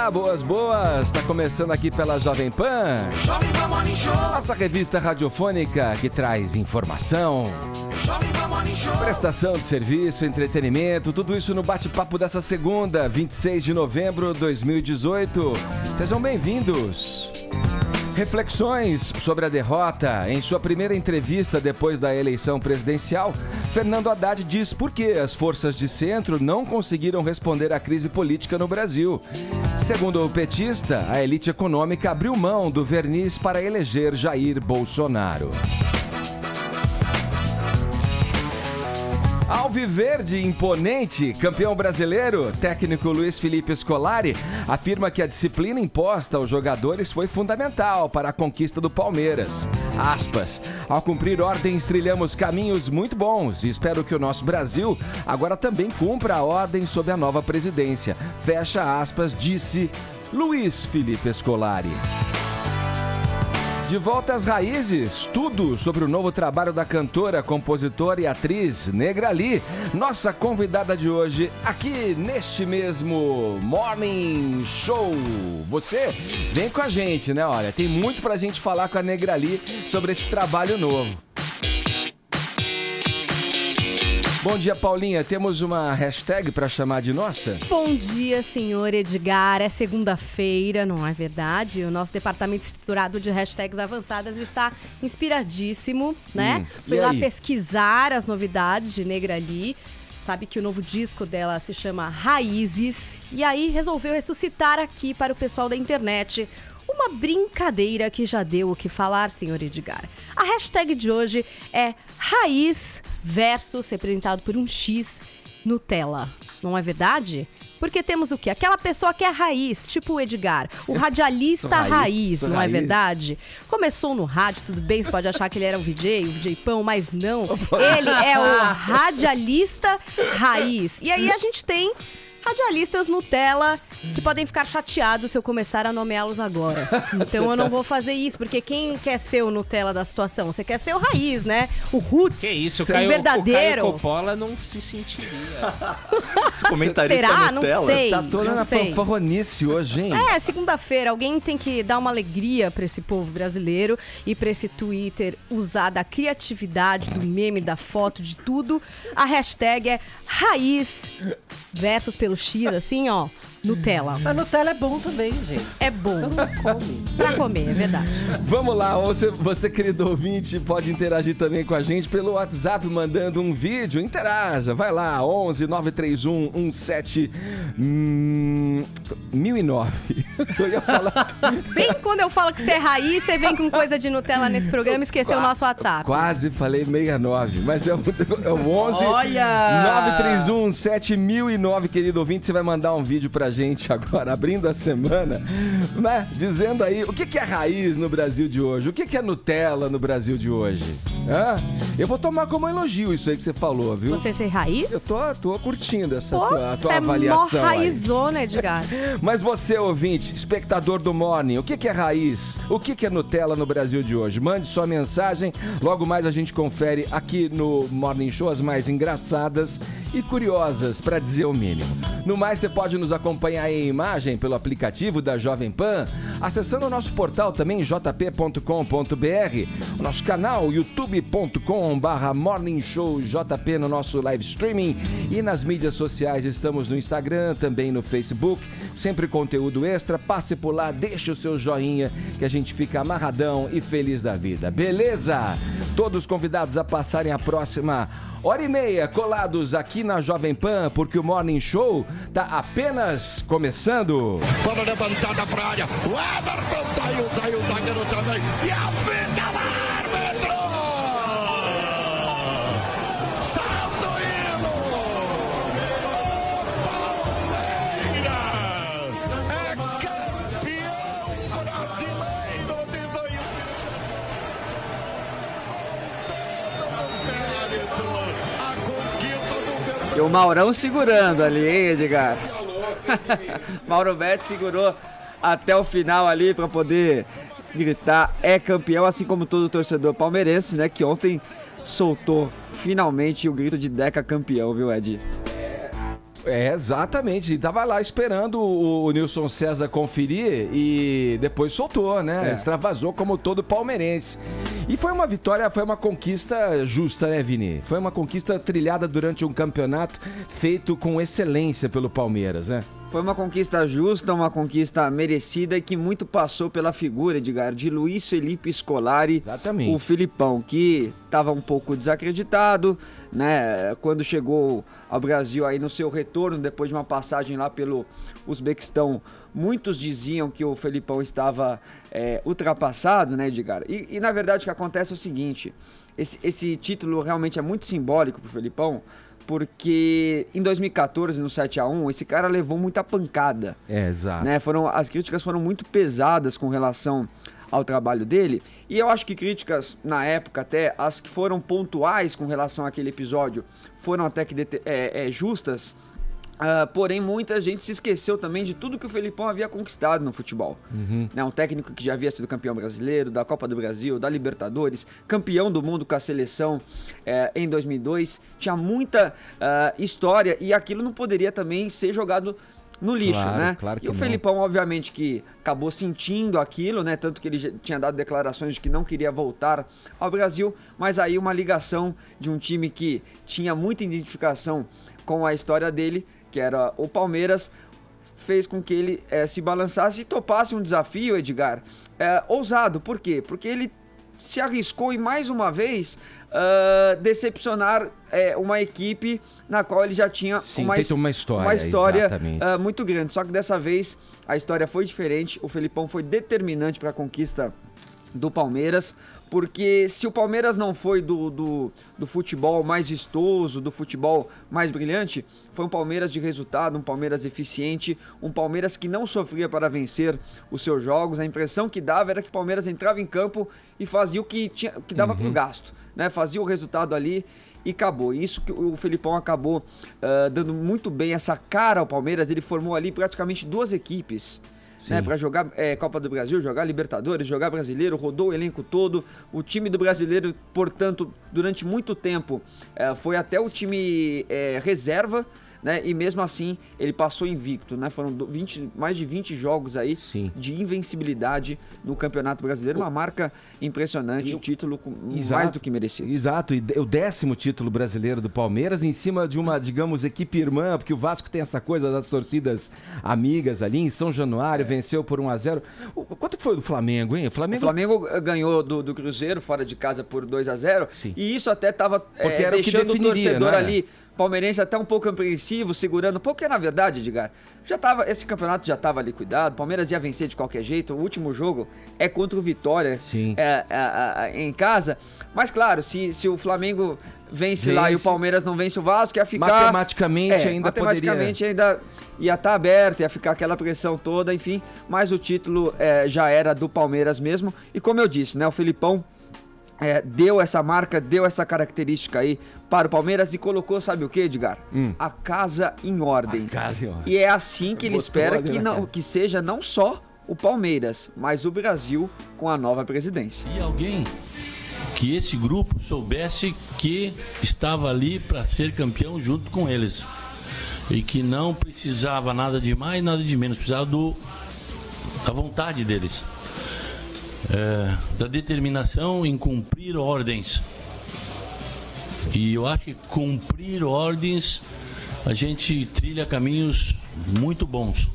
Olá, boas, tá começando aqui pela Jovem Pan, nossa revista radiofônica que traz informação, prestação de serviço, entretenimento, tudo isso no bate-papo dessa segunda, 26 de novembro de 2018. Sejam bem-vindos. Reflexões sobre a derrota. Em sua primeira entrevista depois da eleição presidencial, Fernando Haddad diz por que as forças de centro não conseguiram responder à crise política no Brasil. Segundo o petista, a elite econômica abriu mão do verniz para eleger Jair Bolsonaro. Alviverde imponente, campeão brasileiro, técnico Luiz Felipe Scolari afirma que a disciplina imposta aos jogadores foi fundamental para a conquista do Palmeiras. Aspas, ao cumprir ordens trilhamos caminhos muito bons e espero que o nosso Brasil agora também cumpra a ordem sob a nova presidência. Fecha aspas, disse Luiz Felipe Scolari. De volta às raízes, tudo sobre o novo trabalho da cantora, compositora e atriz Negrali, nossa convidada de hoje, aqui neste mesmo Morning Show. Você vem com a gente, né? Olha, tem muito pra gente falar com a Negrali sobre esse trabalho novo. Bom dia, Paulinha. Temos uma hashtag para chamar de nossa? Bom dia, senhor Edgar. É segunda-feira, não é verdade? O nosso departamento estruturado de hashtags avançadas está inspiradíssimo, né? Fui lá pesquisar as novidades de Negrali. Sabe que o novo disco dela se chama Raízes. E aí resolveu ressuscitar aqui para o pessoal da internet uma brincadeira que já deu o que falar, senhor Edgar. A hashtag de hoje é Raiz versus, representado por um X, Nutella. Não é verdade? Porque temos o quê? Aquela pessoa que é raiz, tipo o Edgar. O radialista raiz, não é verdade? Começou no rádio, tudo bem, você pode achar que ele era o VJ Pão, mas não. Ele é o radialista raiz. E aí a gente tem radialistas Nutella que podem ficar chateados se eu começar a nomeá-los agora. Então eu não vou fazer isso, porque quem quer ser o Nutella da situação? Você quer ser o raiz, né? O roots, que isso, o verdadeiro. O Caio Coppola não se sentiria. Esse comentarista Será? Nutella. Não sei. Tá toda na fanfarronice hoje, hein? É, segunda-feira. Alguém tem que dar uma alegria pra esse povo brasileiro e pra esse Twitter usar da criatividade, do meme, da foto, de tudo. A hashtag é raiz versus pelo X, assim, ó, Nutella. A Nutella é bom também, gente. É bom. Todo mundo come. Pra comer, é verdade. Vamos lá, você, querido ouvinte, pode interagir também com a gente pelo WhatsApp, mandando um vídeo. Interaja, vai lá, 11 931 17 1009. Eu ia falar... Bem quando eu falo que você é raiz, você vem com coisa de Nutella nesse programa e esqueceu o nosso WhatsApp. Quase falei 69, mas é o 11 Olha! 931 7009, querido ouvinte. Você vai mandar um vídeo pra gente agora, abrindo a semana, né? Dizendo aí o que é raiz no Brasil de hoje, o que é Nutella no Brasil de hoje. Hã? Eu vou tomar como elogio isso aí que você falou, viu? Você ser raiz? Eu tô curtindo essa Pô, tua avaliação. Você é mó raizona, Edgar. Mas você, ouvinte, espectador do Morning, o que é raiz? O que é Nutella no Brasil de hoje? Mande sua mensagem, logo mais a gente confere aqui no Morning Show as mais engraçadas e curiosas, pra dizer o mínimo. No mais, você pode nos acompanhar em imagem pelo aplicativo da Jovem Pan, acessando o nosso portal também, jp.com.br, o nosso canal, youtube.com/Morning Show JP, no nosso live streaming, e nas mídias sociais estamos no Instagram, também no Facebook, sempre conteúdo extra. Passe por lá, deixe o seu joinha, que a gente fica amarradão e feliz da vida, beleza? Todos convidados a passarem a próxima hora e meia colados aqui na Jovem Pan, porque o Morning Show tá apenas começando. Bola levantada pra área, o Everton saiu, o zagueiro também, e apita o árbitro! Salta o hino! O Palmeiras é campeão brasileiro de 2000. E o Maurão segurando ali, hein, Edgar? Mauro Betti segurou até o final ali para poder gritar é campeão, assim como todo torcedor palmeirense, né, que ontem soltou finalmente o grito de Deca campeão, viu, Ed? Exatamente. E tava lá esperando o Nilson César conferir e depois soltou, né? Extravasou como todo palmeirense. E foi uma vitória, foi uma conquista justa, né, Vini? Foi uma conquista trilhada durante um campeonato feito com excelência pelo Palmeiras, né? Foi uma conquista justa, uma conquista merecida e que muito passou pela figura, Edgar, de Luiz Felipe Scolari, Exatamente. O Filipão, que estava um pouco desacreditado, né, quando chegou ao Brasil aí no seu retorno, depois de uma passagem lá pelo Uzbequistão. Muitos diziam que o Felipão estava ultrapassado, né, Edgar? E na verdade o que acontece é o seguinte, esse título realmente é muito simbólico pro Felipão, porque em 2014, no 7-1, esse cara levou muita pancada. Exato. Né? As críticas foram muito pesadas com relação ao trabalho dele. E eu acho que críticas, na época até, as que foram pontuais com relação àquele episódio, foram até que justas. Porém, muita gente se esqueceu também de tudo que o Felipão havia conquistado no futebol. Né? Um técnico que já havia sido campeão brasileiro, da Copa do Brasil, da Libertadores, campeão do mundo com a seleção em 2002. Tinha muita história e aquilo não poderia também ser jogado no lixo, claro, né? Claro que e o Felipão, obviamente, que acabou sentindo aquilo, né? Tanto que ele já tinha dado declarações de que não queria voltar ao Brasil, mas aí uma ligação de um time que tinha muita identificação com a história dele, que era o Palmeiras, fez com que ele se balançasse e topasse um desafio, Edgar, ousado. Por quê? Porque ele se arriscou e mais uma vez decepcionar uma equipe na qual ele já tinha uma história muito grande. Só que dessa vez a história foi diferente. O Felipão foi determinante para a conquista do Palmeiras, porque se o Palmeiras não foi do futebol mais vistoso, do futebol mais brilhante, foi um Palmeiras de resultado, um Palmeiras eficiente, um Palmeiras que não sofria para vencer os seus jogos. A impressão que dava era que o Palmeiras entrava em campo e fazia o que dava pro gasto, né? Fazia o resultado ali e acabou. Isso que o Felipão acabou dando muito bem essa cara ao Palmeiras. Ele formou ali praticamente duas equipes, né, para jogar Copa do Brasil, jogar Libertadores, jogar Brasileiro, rodou o elenco todo. O time do Brasileiro, portanto, durante muito tempo foi até o time reserva, né, e mesmo assim ele passou invicto, né? Foram mais de 20 jogos aí de invencibilidade no Campeonato Brasileiro, uma marca impressionante, título mais do que merecido. Exato, e o 10º título brasileiro do Palmeiras em cima de uma, digamos, equipe irmã, porque o Vasco tem essa coisa das torcidas amigas ali em São Januário, venceu por 1-0. Quanto que foi do Flamengo, hein? O Flamengo ganhou do Cruzeiro fora de casa por 2-0, e isso até estava deixando o torcedor, né, ali palmeirense até um pouco apreensivo, segurando, porque na verdade, Edgar, esse campeonato já estava liquidado, o Palmeiras ia vencer de qualquer jeito, o último jogo é contra o Vitória em casa, mas claro, se o Flamengo vence lá e o Palmeiras não vence o Vasco, ia ficar... Matematicamente ainda ia estar aberto, ia ficar aquela pressão toda, enfim, mas o título já era do Palmeiras mesmo, e como eu disse, né, o Felipão deu essa marca, deu essa característica aí para o Palmeiras e colocou, sabe o que, Edgar? A casa em ordem. E é assim que ele espera que seja não só o Palmeiras, mas o Brasil com a nova presidência. E alguém que esse grupo soubesse que estava ali para ser campeão junto com eles. E que não precisava nada de mais, nada de menos, precisava da vontade deles. Da determinação em cumprir ordens. E eu acho que cumprir ordens a gente trilha caminhos muito bons.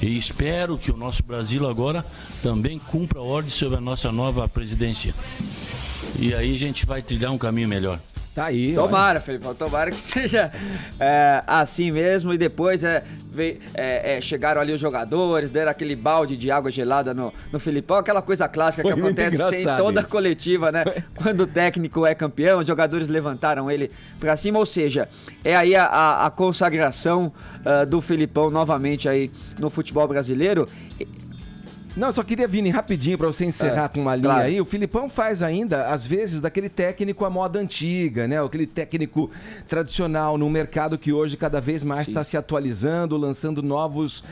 E espero que o nosso Brasil agora também cumpra ordens sobre a nossa nova presidência. E aí a gente vai trilhar um caminho melhor. Tá aí. Tomara, Felipão, tomara que seja assim mesmo. E depois chegaram ali os jogadores, deram aquele balde de água gelada no Felipão, aquela coisa clássica que acontece em toda a coletiva, né? Quando o técnico é campeão, os jogadores levantaram ele pra cima, ou seja, é aí a consagração do Felipão novamente aí no futebol brasileiro. Não, eu só queria, Vini, rapidinho pra você encerrar com uma linha claro. aí. O Filipão faz ainda, às vezes, daquele técnico à moda antiga, né? Aquele técnico tradicional num mercado que hoje cada vez mais está se atualizando, lançando novos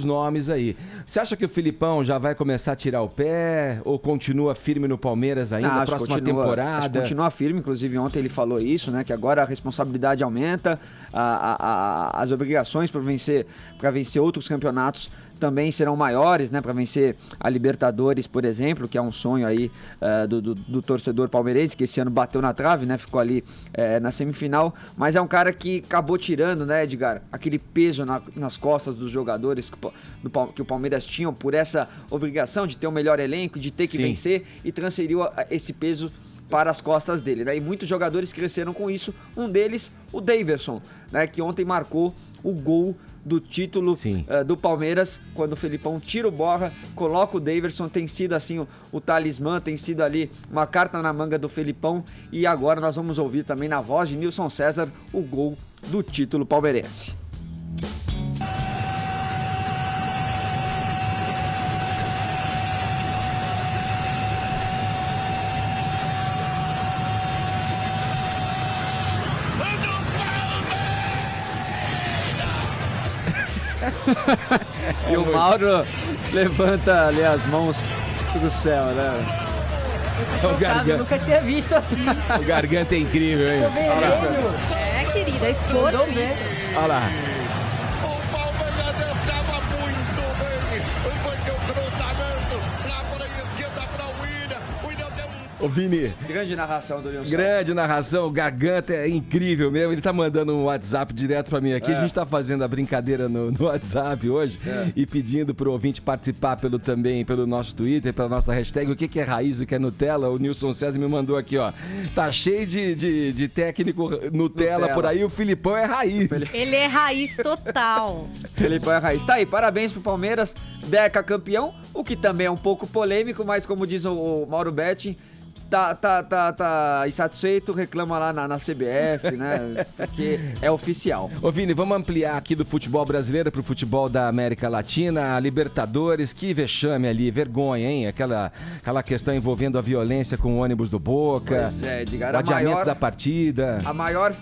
nomes aí. Você acha que o Filipão já vai começar a tirar o pé ou continua firme no Palmeiras ainda na próxima temporada? Acho que continua firme, inclusive ontem ele falou isso, né? Que agora a responsabilidade aumenta, as obrigações para vencer outros campeonatos também serão maiores, né, para vencer a Libertadores, por exemplo, que é um sonho aí do torcedor palmeirense, que esse ano bateu na trave, né, ficou ali na semifinal, mas é um cara que acabou tirando, né, Edgar, aquele peso nas costas dos jogadores que o Palmeiras tinha por essa obrigação de ter o melhor elenco, de ter que vencer, e transferiu esse peso para as costas dele, né? E muitos jogadores cresceram com isso, um deles, o Daverson, né, que ontem marcou o gol do título do Palmeiras, quando o Felipão tira o Borja, coloca o Daverson, tem sido assim o talismã, tem sido ali uma carta na manga do Felipão, e agora nós vamos ouvir também na voz de Nilson César o gol do título palmeirense. E o Mauro levanta ali as mãos pro céu, né? O Garganta. Nunca tinha visto assim. O Garganta é incrível, hein? Querida, esforço. Olha lá. O Palmeiras estava muito bem. Foi que o cruzamento lá para a esquerda para o William deu Ô, Vini. Grande narração do Nilson. Grande narração, o Garganta é incrível mesmo. Ele tá mandando um WhatsApp direto pra mim aqui. A gente tá fazendo a brincadeira no WhatsApp hoje e pedindo pro ouvinte participar pelo nosso Twitter, pela nossa hashtag. O que é raiz e o que é Nutella? O Nilson César me mandou aqui, ó. Tá cheio de técnico Nutella por aí. O Filipão é raiz. Ele é raiz total. Felipão é raiz. Tá aí, parabéns pro Palmeiras, Deca campeão, o que também é um pouco polêmico, mas como diz o Mauro Betti, tá insatisfeito, reclama lá na CBF, né? Porque é oficial. Ô, Vini, vamos ampliar aqui do futebol brasileiro pro futebol da América Latina, a Libertadores, que vexame ali, vergonha, hein? Aquela questão envolvendo a violência com o ônibus do Boca, Pois é, Edgar, o adiamento da partida. A maior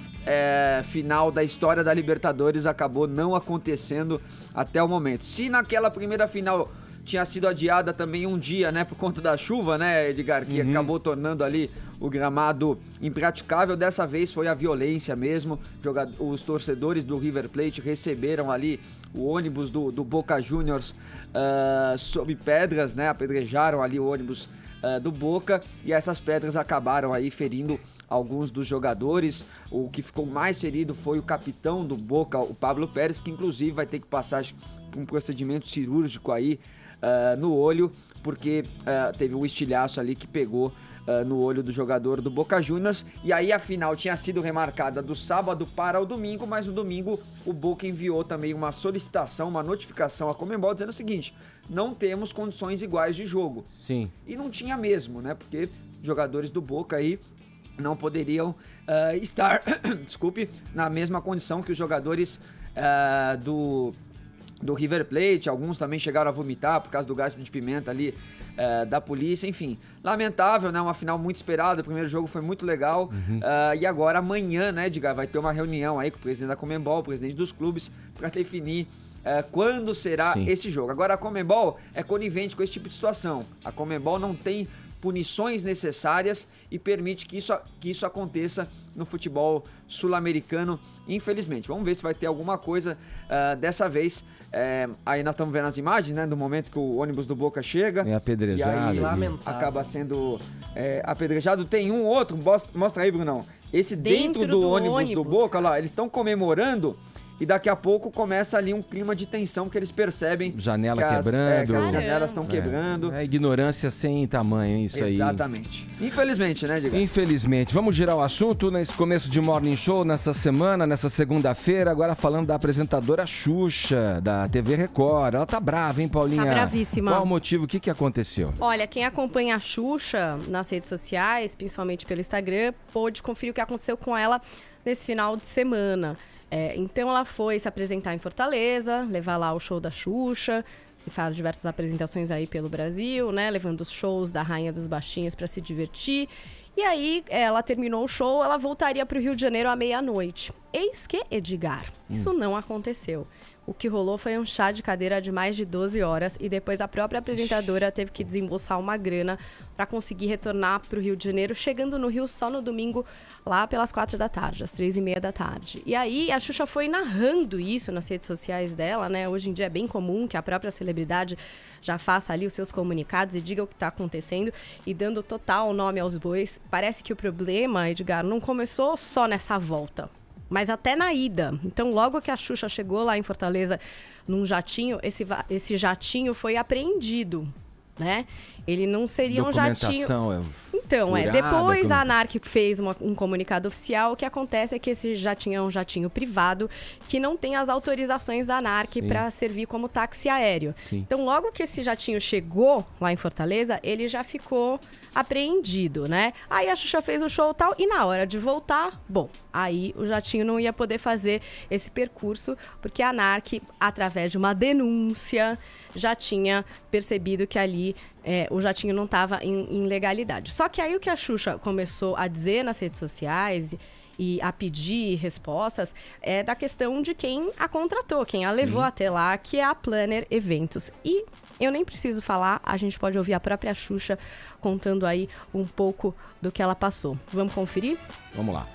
final da história da Libertadores acabou não acontecendo até o momento. Se naquela primeira final tinha sido adiada também um dia, né, por conta da chuva, né, Edgar, que acabou tornando ali o gramado impraticável. Dessa vez foi a violência mesmo. Os torcedores do River Plate receberam ali o ônibus do Boca Juniors sob pedras, né, apedrejaram ali o ônibus do Boca, e essas pedras acabaram aí ferindo alguns dos jogadores. O que ficou mais ferido foi o capitão do Boca, o Pablo Pérez, que inclusive vai ter que passar por um procedimento cirúrgico aí no olho, porque teve um estilhaço ali que pegou no olho do jogador do Boca Juniors. E aí a final tinha sido remarcada do sábado para o domingo, mas no domingo o Boca enviou também uma solicitação, uma notificação à Conmebol dizendo o seguinte: não temos condições iguais de jogo. Sim. E não tinha mesmo, né? Porque jogadores do Boca aí não poderiam estar, desculpe, na mesma condição que os jogadores do River Plate. Alguns também chegaram a vomitar por causa do gás de pimenta ali da polícia, enfim. Lamentável, né? Uma final muito esperada, o primeiro jogo foi muito legal. E agora amanhã, né, Edgar, vai ter uma reunião aí com o presidente da Conmebol, o presidente dos clubes, para definir quando será esse jogo. Agora a Conmebol é conivente com esse tipo de situação. A Conmebol não tem punições necessárias e permite que isso aconteça no futebol sul-americano, infelizmente. Vamos ver se vai ter alguma coisa dessa vez. Aí nós estamos vendo as imagens, né, do momento que o ônibus do Boca chega. É apedrejado. E aí acaba sendo apedrejado. Tem um outro, mostra aí, Brunão. Esse dentro do ônibus do Boca, lá, eles estão comemorando. E daqui a pouco começa ali um clima de tensão que eles percem. Janela que quebrando. que as janelas estão quebrando. É ignorância sem tamanho, isso aí. Exatamente. Infelizmente, né, Diego? Infelizmente. Vamos girar o assunto nesse começo de Morning Show, nessa semana, nessa segunda-feira, agora falando da apresentadora Xuxa, da TV Record. Ela tá brava, hein, Paulinha? Tá bravíssima. Qual o motivo? O que aconteceu? Olha, quem acompanha a Xuxa nas redes sociais, principalmente pelo Instagram, pôde conferir o que aconteceu com ela nesse final de semana. Então ela foi se apresentar em Fortaleza, levar lá o show da Xuxa, e faz diversas apresentações aí pelo Brasil, né? Levando os shows da Rainha dos Baixinhos para se divertir. E aí, ela terminou o show, ela voltaria para o Rio de Janeiro à meia-noite. Eis que, Edgar, isso não aconteceu. O que rolou foi um chá de cadeira de mais de 12 horas e depois a própria apresentadora teve que desembolsar uma grana para conseguir retornar para o Rio de Janeiro, chegando no Rio só no domingo, lá pelas 4 da tarde, às 3h30 da tarde. E aí a Xuxa foi narrando isso nas redes sociais dela, né? Hoje em dia é bem comum que a própria celebridade já faça ali os seus comunicados e diga o que está acontecendo e dando total nome aos bois. Parece que o problema, Edgar, não começou só nessa volta, mas até na ida. Então, logo que a Xuxa chegou lá em Fortaleza num jatinho, esse jatinho foi apreendido, né? Ele não seria um jatinho... Então, furada, depois a ANARC fez um comunicado oficial. O que acontece é que esse jatinho é um jatinho privado que não tem as autorizações da ANARC para servir como táxi aéreo. Sim. Então, logo que esse jatinho chegou lá em Fortaleza, ele já ficou apreendido, né? Aí a Xuxa fez o show e tal, e na hora de voltar, bom, aí o jatinho não ia poder fazer esse percurso, porque a ANARC, através de uma denúncia, já tinha percebido que ali o jatinho não estava em legalidade. Só que aí o que a Xuxa começou a dizer nas redes sociais e a pedir respostas é da questão de quem a contratou, quem a levou até lá, que é a Planner Eventos. E eu nem preciso falar, a gente pode ouvir a própria Xuxa contando aí um pouco do que ela passou. Vamos conferir? Vamos lá.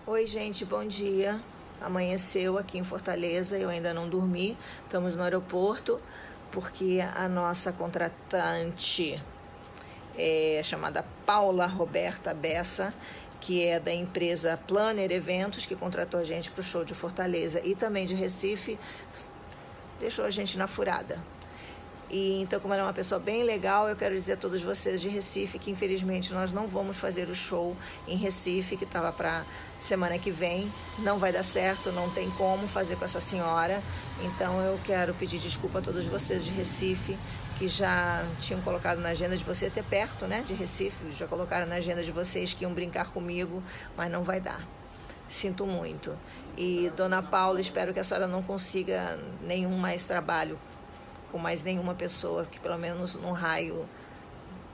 Oi, gente, bom dia. Amanheceu aqui em Fortaleza, eu ainda não dormi, estamos no aeroporto, porque a nossa contratante chamada Paula Roberta Bessa, que é da empresa Planner Eventos, que contratou a gente para o show de Fortaleza e também de Recife, deixou a gente na furada. E então, como ela é uma pessoa bem legal, eu quero dizer a todos vocês de Recife que, infelizmente, nós não vamos fazer o show em Recife, que estava para semana que vem. Não vai dar certo, não tem como fazer com essa senhora. Então, eu quero pedir desculpa a todos vocês de Recife, que já tinham colocado na agenda de vocês, até perto, né, de Recife, já colocaram na agenda de vocês que iam brincar comigo, mas não vai dar. Sinto muito. E, dona Paula, espero que a senhora não consiga nenhum mais trabalho com mais nenhuma pessoa, que pelo menos num raio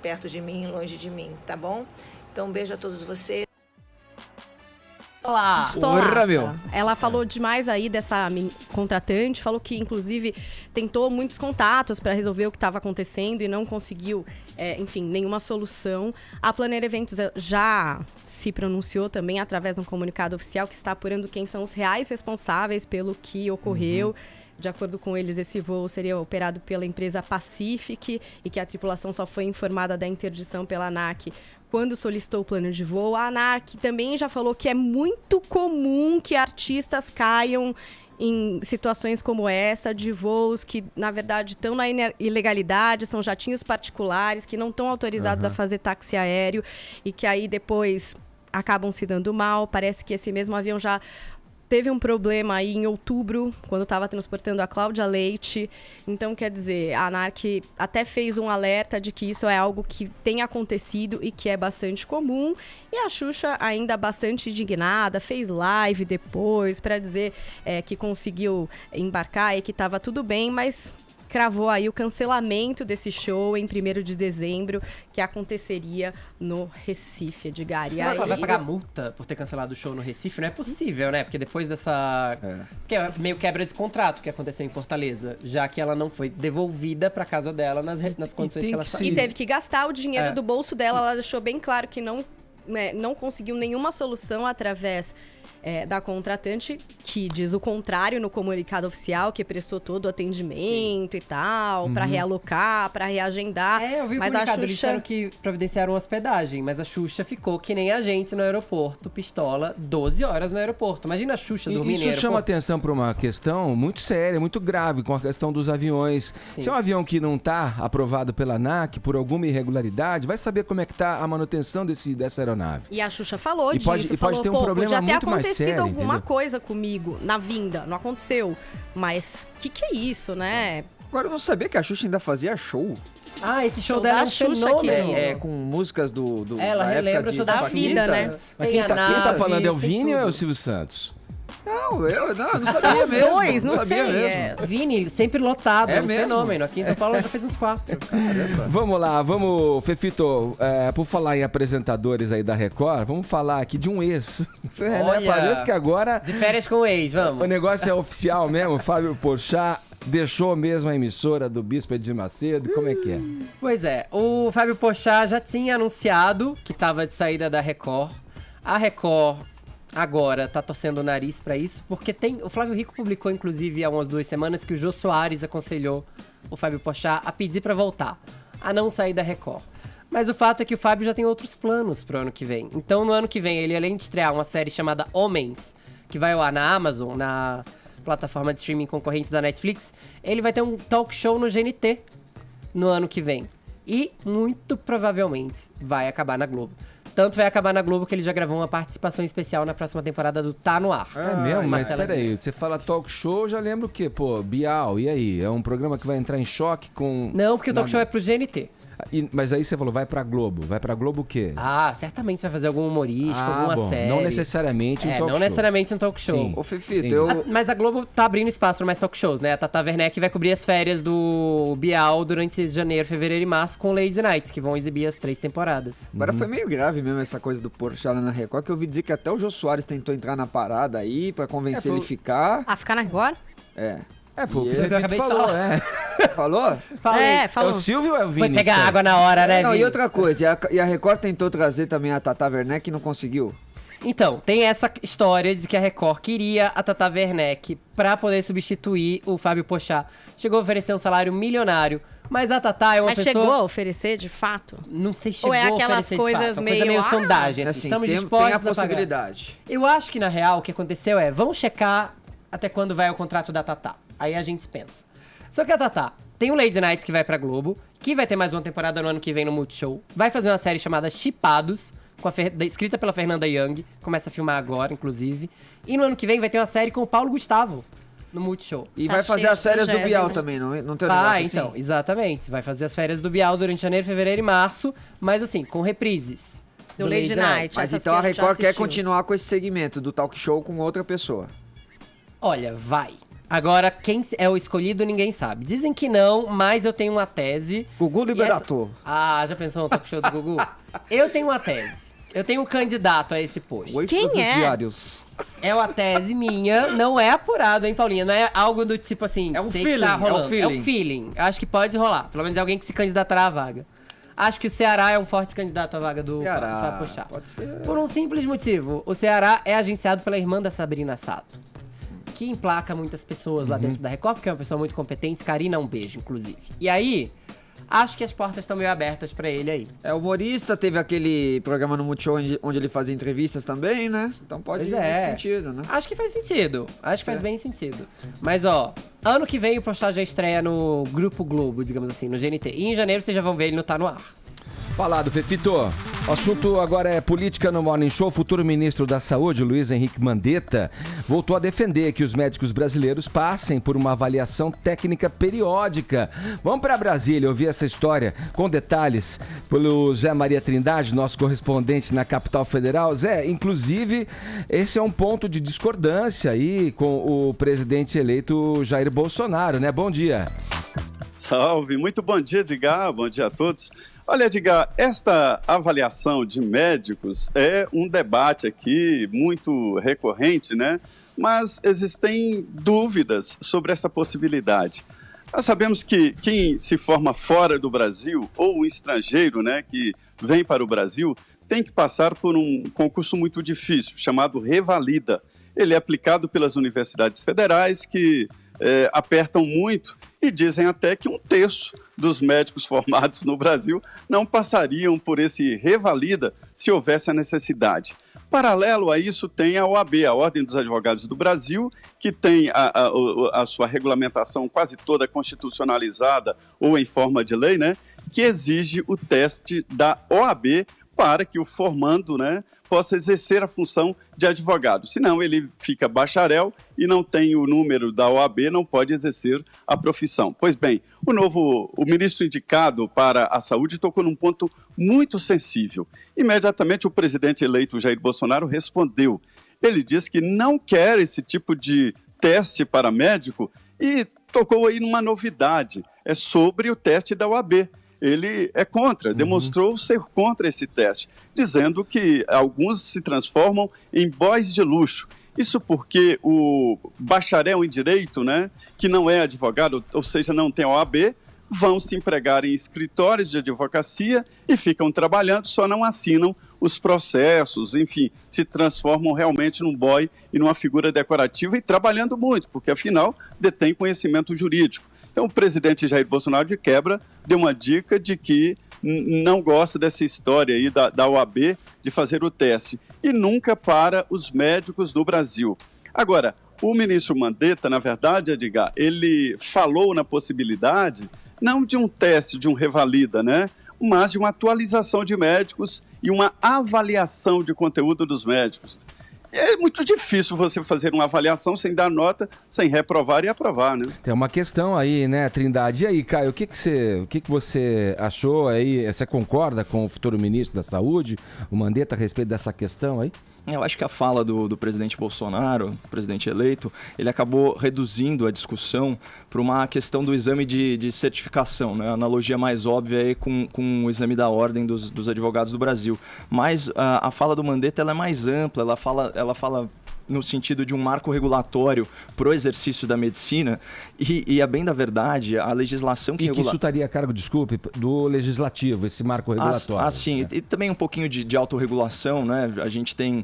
perto de mim, longe de mim, tá bom? Então, um beijo a todos vocês. Olá, ela falou demais aí dessa contratante, falou que inclusive tentou muitos contatos para resolver o que estava acontecendo e não conseguiu, enfim, nenhuma solução. A Planner Eventos já se pronunciou também através de um comunicado oficial que está apurando quem são os reais responsáveis pelo que ocorreu. De acordo com eles, esse voo seria operado pela empresa Pacific e que a tripulação só foi informada da interdição pela ANAC quando solicitou o plano de voo. A ANAC também já falou que é muito comum que artistas caiam em situações como essa, de voos que, na verdade, estão na ilegalidade, são jatinhos particulares, que não estão autorizados a fazer táxi aéreo e que aí depois acabam se dando mal. Parece que esse mesmo avião já teve um problema aí em outubro, quando estava transportando a Cláudia Leite. Então, quer dizer, a ANARC até fez um alerta de que isso é algo que tem acontecido e que é bastante comum. E a Xuxa, ainda bastante indignada, fez live depois para dizer que conseguiu embarcar e que estava tudo bem, mas cravou aí o cancelamento desse show em 1º de dezembro, que aconteceria no Recife, Edgar. E Será aí... que ela vai pagar multa por ter cancelado o show no Recife? Não é possível, né? Porque depois dessa... Porque é meio quebra de contrato que aconteceu em Fortaleza, já que ela não foi devolvida pra casa dela nas condições que ela estava. E teve que gastar o dinheiro do bolso dela. Ela deixou bem claro que não conseguiu nenhuma solução através da contratante, que diz o contrário no comunicado oficial, que prestou todo o atendimento e tal, para realocar, para reagendar. Eu vi o mas comunicado, a eles disseram que providenciaram hospedagem, mas a Xuxa ficou que nem a gente no aeroporto, pistola, 12 horas no aeroporto. Imagina a Xuxa dormindo no aeroporto. Isso chama atenção para uma questão muito séria, muito grave, com a questão dos aviões. Sim. Se é um avião que não está aprovado pela ANAC por alguma irregularidade, vai saber como é que está a manutenção dessa aeronave. E a Xuxa falou E pode ter um problema muito mais sério, alguma entendeu? coisa comigo na vinda, não aconteceu. Mas que é isso, né? Agora eu não sabia que a Xuxa ainda fazia show. Ah, esse show Show dela da é um Xuxa fenômeno. Com músicas do Ela da relembra época o show da vida, né? Mas quem tá falando é o Vini ou é o Silvio Santos? Não, eu não São sabia os mesmo. dois, não sabia sei. mesmo. Vini, sempre lotado, É um mesmo? fenômeno. Aqui em São Paulo já fez uns 4. Caramba. Vamos lá, Fefito, por falar em apresentadores aí da Record, vamos falar aqui de um ex. Né? Olha. Parece que agora De férias com o ex, o vamos. negócio é oficial mesmo. Fábio Porchat deixou mesmo a emissora do Bispo Edir Macedo. Como é que é? Pois é, o Fábio Porchat já tinha anunciado que estava de saída da Record. A Record agora tá torcendo o nariz pra isso, porque o Flávio Rico publicou, inclusive, há umas 2 semanas, que o Jô Soares aconselhou o Fábio Porchat a pedir pra voltar, a não sair da Record. Mas o fato é que o Fábio já tem outros planos pro ano que vem. Então, no ano que vem, ele, além de estrear uma série chamada Homens, que vai ao ar na Amazon, na plataforma de streaming concorrente da Netflix, ele vai ter um talk show no GNT no ano que vem. E, muito provavelmente, vai acabar na Globo. Tanto vai acabar na Globo que ele já gravou uma participação especial na próxima temporada do Tá No Ar. É mesmo? Mas Marcela peraí, você fala talk show, eu já lembro o quê? Pô, Bial, e aí? É um programa que vai entrar em choque com... Não, porque o talk show é pro GNT. Mas aí você falou, vai pra Globo. Vai pra Globo o quê? Ah, certamente vai fazer algum humorístico, alguma bom, série. não necessariamente um talk show. Não necessariamente um talk show. Sim. Ô, Fefito, Entendi. Mas a Globo tá abrindo espaço pra mais talk shows, né? A Tata Werneck vai cobrir as férias do Bial durante janeiro, fevereiro e março com Lady Nights, que vão exibir as 3 temporadas. Agora foi meio grave mesmo essa coisa do Porchat lá na Record, que eu ouvi dizer que até o Jô Soares tentou entrar na parada aí pra convencer ele a ficar. Ah, ficar na Record? É. Foi o que o eu Fefito acabei de falou, falar. Falou? Falei. É, É falou. o Silvio ou é o Vini? Foi pegar que tá? água na hora, né, Não, Vini? e outra coisa, e a Record tentou trazer também a Tata Werneck e não conseguiu? Então, tem essa história de que a Record queria a Tata Werneck pra poder substituir o Fábio Porchat. Chegou a oferecer um salário milionário, mas a Tata é uma Mas pessoa... chegou a oferecer, de fato? Não sei se chegou Ou é a aquelas oferecer de coisas fato, uma meio, coisa meio ah, sondagem, assim, Assim, estamos tem dispostos a a pagar. possibilidade. Eu acho que, na real, o que aconteceu é, vamos checar até quando vai o contrato da Tata. Aí a gente pensa. Só que a Tata tem o Lady Nights que vai pra Globo, que vai ter mais uma temporada no ano que vem no Multishow. Vai fazer uma série chamada Chipados, escrita pela Fernanda Young. Começa a filmar agora, inclusive. E no ano que vem vai ter uma série com o Paulo Gustavo no Multishow. E Tá vai fazer cheio as de férias do projeto, Bial né? também, não tem um negócio assim? Então, exatamente. Vai fazer as férias do Bial durante janeiro, fevereiro e março. Mas assim, com reprises. Do Lady Night. Mas essas então a que já Record quer assistiu. continuar com esse segmento do talk show com outra pessoa. Olha, vai. Agora, quem é o escolhido, ninguém sabe. Dizem que não, mas eu tenho uma tese. Gugu E Liberator. Ah, já pensou no talk show do Gugu? Eu tenho uma tese. Eu tenho um candidato a esse posto. Oi, Quem é? presidiários. É uma tese minha, não é apurado, hein, Paulinha? Não é algo do tipo assim, É um sei feeling, que tá é um rolando. É feeling. um feeling. Acho que pode rolar. Pelo menos é alguém que se candidatará à vaga. Acho que o Ceará é um forte candidato à vaga do Ceará, Fábio Porchat. pode ser. Por um simples motivo. O Ceará é agenciado pela irmã da Sabrina Sato, que emplaca muitas pessoas lá dentro da Record, porque é uma pessoa muito competente. Karina, um beijo, inclusive. E aí, acho que as portas estão meio abertas pra ele aí. É humorista, teve aquele programa no Multishow onde ele fazia entrevistas também, né? Então pode ir Pois é. nesse sentido, né? Acho que faz sentido. Acho que faz bem sentido. Mas, ó, ano que vem o Porchat já estreia no Grupo Globo, digamos assim, no GNT. E em janeiro vocês já vão ver ele no Tá No Ar. Falado, Fefito. O assunto agora é política no Morning Show. O futuro ministro da Saúde, Luiz Henrique Mandetta, voltou a defender que os médicos brasileiros passem por uma avaliação técnica periódica. Vamos para Brasília ouvir essa história com detalhes pelo Zé Maria Trindade, nosso correspondente na capital federal. Zé, inclusive, esse é um ponto de discordância aí com o presidente eleito Jair Bolsonaro, né? Bom dia. Salve, muito bom dia, Edgar, bom dia a todos. Olha, Edgar, esta avaliação de médicos é um debate aqui muito recorrente, né? Mas existem dúvidas sobre essa possibilidade. Nós sabemos que quem se forma fora do Brasil, ou um estrangeiro, né, que vem para o Brasil, tem que passar por um concurso muito difícil, chamado Revalida. Ele é aplicado pelas universidades federais, que apertam muito e dizem até que 1/3 dos médicos formados no Brasil não passariam por esse Revalida se houvesse a necessidade. Paralelo a isso tem a OAB, a Ordem dos Advogados do Brasil, que tem a sua regulamentação quase toda constitucionalizada ou em forma de lei, né, que exige o teste da OAB para que o formando, né, possa exercer a função de advogado. Senão ele fica bacharel e não tem o número da OAB, não pode exercer a profissão. Pois bem, o ministro indicado para a saúde tocou num ponto muito sensível. Imediatamente o presidente eleito Jair Bolsonaro respondeu. ele disse que não quer esse tipo de teste para médico e tocou aí numa novidade, é sobre o teste da OAB. Ele é contra, demonstrou ser contra esse teste, dizendo que alguns se transformam em boys de luxo. Isso porque o bacharel em direito, né, que não é advogado, ou seja, não tem OAB, vão se empregar em escritórios de advocacia e ficam trabalhando, só não assinam os processos, enfim, se transformam realmente num boy e numa figura decorativa e trabalhando muito, porque afinal detém conhecimento jurídico. Então o presidente Jair Bolsonaro, de quebra, deu uma dica de que não gosta dessa história aí da OAB de fazer o teste e nunca para os médicos do Brasil. Agora, o ministro Mandetta, na verdade, Edgar, ele falou na possibilidade não de um teste, de um revalida, né? Mas de uma atualização de médicos e uma avaliação de conteúdo dos médicos. É muito difícil você fazer uma avaliação sem dar nota, sem reprovar e aprovar, né? Tem uma questão aí, né, Trindade? E aí, Caio, o que você achou aí? Você concorda com o futuro ministro da Saúde, o Mandetta, a respeito dessa questão aí? Eu acho que a fala do presidente Bolsonaro, presidente eleito, ele acabou reduzindo a discussão para uma questão do exame de certificação, né? A analogia mais óbvia aí com o exame da ordem dos advogados do Brasil. Mas a fala do Mandetta ela é mais ampla, ela fala no sentido de um marco regulatório para o exercício da medicina e a bem da verdade, a legislação que regula... isso estaria a cargo, desculpe, do legislativo, esse marco regulatório. Sim, e também um pouquinho de autorregulação, né? A gente tem...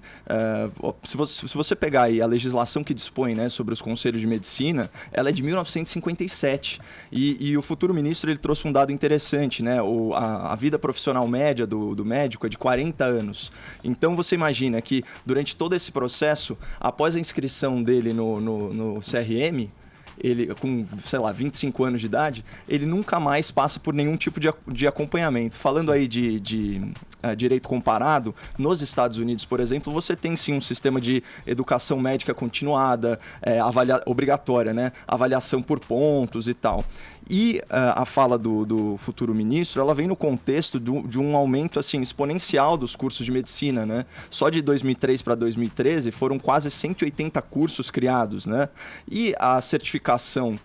se você pegar aí a legislação que dispõe, né, sobre os conselhos de medicina, ela é de 1957 e o futuro ministro ele trouxe um dado interessante, né? A vida profissional média do médico é de 40 anos. Então você imagina que durante todo esse processo, após a inscrição dele no CRM, ele com, 25 anos de idade, ele nunca mais passa por nenhum tipo de acompanhamento. Falando aí de direito comparado, nos Estados Unidos, por exemplo, você tem sim um sistema de educação médica continuada, obrigatória, né? Avaliação por pontos e tal. E a fala do futuro ministro, ela vem no contexto de um aumento assim, exponencial dos cursos de medicina, né? Só de 2003 para 2013 foram quase 180 cursos criados, né? E a certificação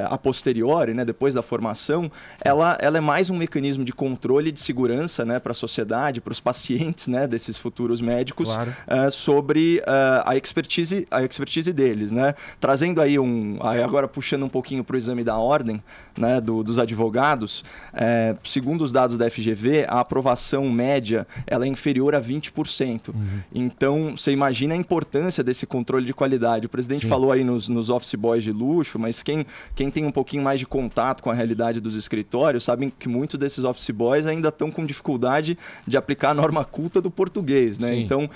a posteriori, né, depois da formação, ela é mais um mecanismo de controle e de segurança, né, para a sociedade, para os pacientes, né, desses futuros médicos, claro. Sobre a expertise deles, né? Trazendo aí agora puxando um pouquinho para o exame da ordem, né, dos advogados, segundo os dados da FGV, a aprovação média ela é inferior a 20%. Então, você imagina a importância desse controle de qualidade. O presidente falou aí nos office boys de luxo, mas quem tem um pouquinho mais de contato com a realidade dos escritórios sabem que muitos desses office boys ainda estão com dificuldade de aplicar a norma culta do português, né? Então,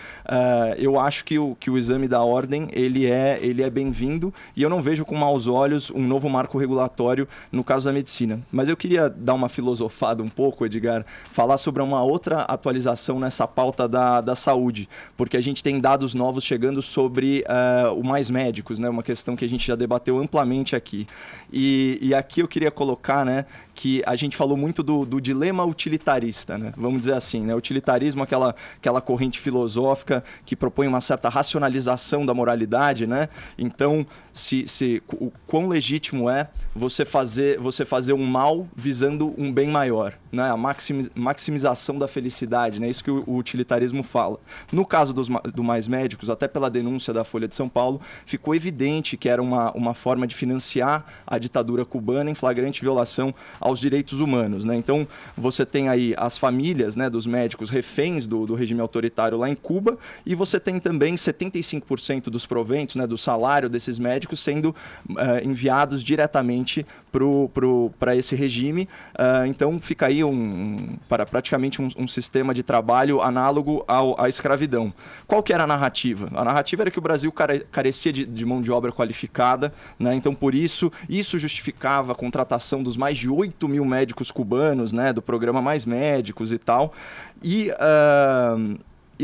eu acho que o exame da ordem ele é bem-vindo e eu não vejo com maus olhos um novo marco regulatório no caso da medicina. Mas eu queria dar uma filosofada um pouco, Edgar, falar sobre uma outra atualização nessa pauta da saúde, porque a gente tem dados novos chegando sobre o Mais Médicos, né? Uma questão que a gente já debateu amplamente aqui. E aqui eu queria colocar, né, que a gente falou muito do dilema utilitarista, né? Vamos dizer assim, né? Utilitarismo, aquela corrente filosófica que propõe uma certa racionalização da moralidade, né? Então, o quão legítimo é você fazer um mal visando um bem maior, né? A maximização da felicidade, né? Isso que o utilitarismo fala. No caso do Mais Médicos, até pela denúncia da Folha de São Paulo, ficou evidente que era uma forma de financiar a ditadura cubana em flagrante violação aos direitos humanos, né? Então, você tem aí as famílias, né, dos médicos reféns do regime autoritário lá em Cuba e você tem também 75% dos proventos, né, do salário desses médicos sendo enviados diretamente para esse regime. Então, fica aí praticamente um sistema de trabalho análogo à escravidão. Qual que era a narrativa? A narrativa era que o Brasil carecia de mão de obra qualificada, né? Então, por isso justificava a contratação dos mais de 8 mil médicos cubanos, né, do programa Mais Médicos e tal. E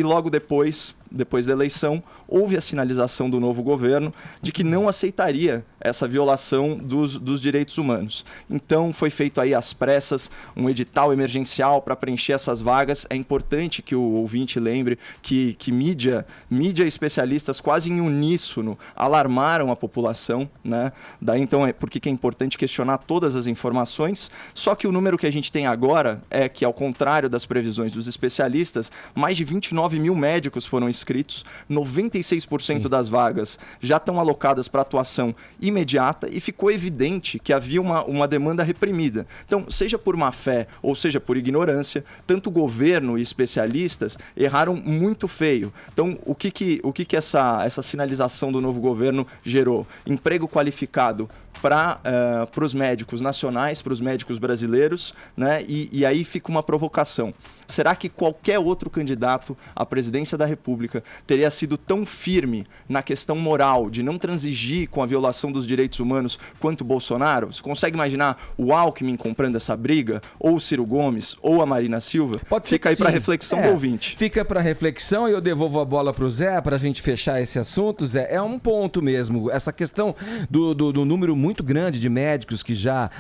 logo depois depois da eleição, houve a sinalização do novo governo de que não aceitaria essa violação dos direitos humanos. Então foi feito aí às pressas um edital emergencial para preencher essas vagas. É importante que o ouvinte lembre que mídia e especialistas quase em uníssono alarmaram a população, né? Daí então por que é importante questionar todas as informações. Só que o número que a gente tem agora é que, ao contrário das previsões dos especialistas, mais de 29 mil médicos foram inscritos, 96% das vagas já estão alocadas para atuação imediata e ficou evidente que havia uma demanda reprimida. Então, seja por má fé ou seja por ignorância, tanto o governo e especialistas erraram muito feio. Então, o que essa sinalização do novo governo gerou? Emprego qualificado para os médicos nacionais, para os médicos brasileiros, né? E aí fica uma provocação. Será que qualquer outro candidato à presidência da República teria sido tão firme na questão moral de não transigir com a violação dos direitos humanos quanto o Bolsonaro? Você consegue imaginar o Alckmin comprando essa briga? Ou o Ciro Gomes? Ou a Marina Silva? Fica aí para reflexão do ouvinte. Fica para reflexão e eu devolvo a bola para o Zé para a gente fechar esse assunto. Zé, é um ponto mesmo. Essa questão do número muito grande de médicos que já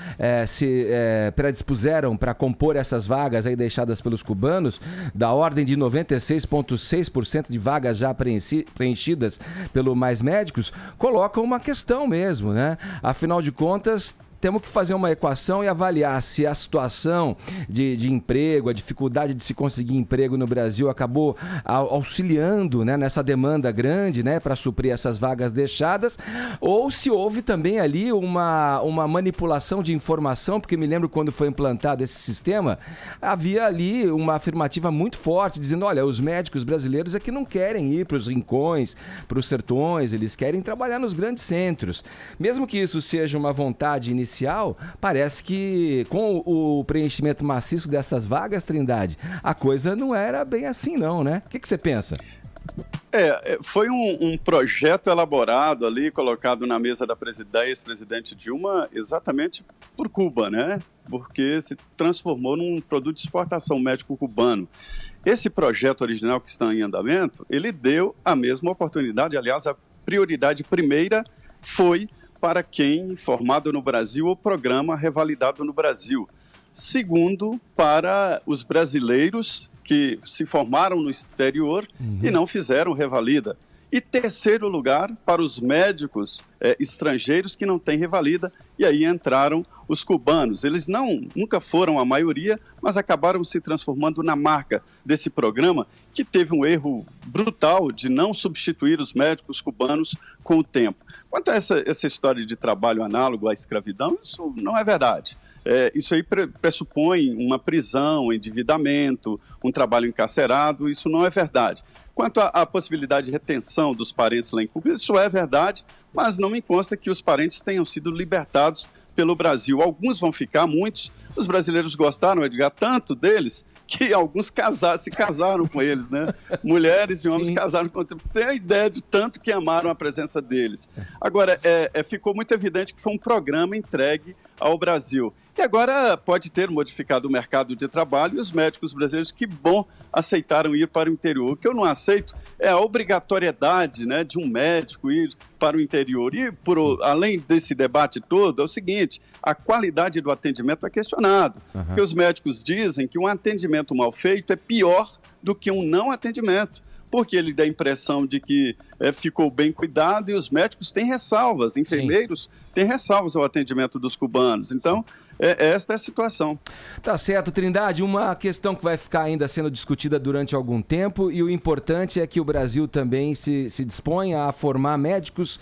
se predispuseram para compor essas vagas aí deixadas pelos cubanos, da ordem de 96,6% de vagas já preenchidas pelo Mais Médicos, coloca uma questão mesmo, né? Afinal de contas, temos que fazer uma equação e avaliar se a situação de emprego, a dificuldade de se conseguir emprego no Brasil acabou auxiliando, né, nessa demanda grande, né, para suprir essas vagas deixadas, ou se houve também ali uma manipulação de informação, porque me lembro quando foi implantado esse sistema, havia ali uma afirmativa muito forte, dizendo, olha, os médicos brasileiros é que não querem ir para os rincões, para os sertões, eles querem trabalhar nos grandes centros. Mesmo que isso seja uma vontade inicial, parece que com o preenchimento maciço dessas vagas, Trindade, a coisa não era bem assim não, né? O que você pensa? Foi um projeto elaborado ali, colocado na mesa da ex-presidente Dilma, exatamente por Cuba, né? Porque se transformou num produto de exportação médico cubano. Esse projeto original que está em andamento, ele deu a mesma oportunidade, aliás, a prioridade primeira foi para quem formado no Brasil ou programa revalidado no Brasil. Segundo, para os brasileiros que se formaram no exterior e não fizeram revalida. E terceiro lugar, para os médicos estrangeiros que não têm revalida, e aí entraram os cubanos. Eles nunca foram a maioria, mas acabaram se transformando na marca desse programa, que teve um erro brutal de não substituir os médicos cubanos com o tempo. Quanto a essa história de trabalho análogo à escravidão, isso não é verdade. Isso aí pressupõe uma prisão, endividamento, um trabalho encarcerado, isso não é verdade. Quanto à possibilidade de retenção dos parentes lá em Cuba, isso é verdade, mas não me consta que os parentes tenham sido libertados pelo Brasil. Alguns vão ficar, muitos. Os brasileiros gostaram, Edgar, tanto deles, que alguns se casaram com eles, né? Mulheres e homens casaram com eles. Tem a ideia de tanto que amaram a presença deles. Agora, ficou muito evidente que foi um programa entregue ao Brasil. E agora pode ter modificado o mercado de trabalho e os médicos brasileiros, que bom, aceitaram ir para o interior. O que eu não aceito é a obrigatoriedade, né, de um médico ir para o interior. E, além desse debate todo, é o seguinte, a qualidade do atendimento é questionado. Porque os médicos dizem que um atendimento mal feito é pior do que um não atendimento, porque ele dá a impressão de que ficou bem cuidado e os médicos têm ressalvas, enfermeiros têm ressalvas ao atendimento dos cubanos. Então, esta é a situação. Tá certo, Trindade. Uma questão que vai ficar ainda sendo discutida durante algum tempo, e o importante é que o Brasil também se dispõe a formar médicos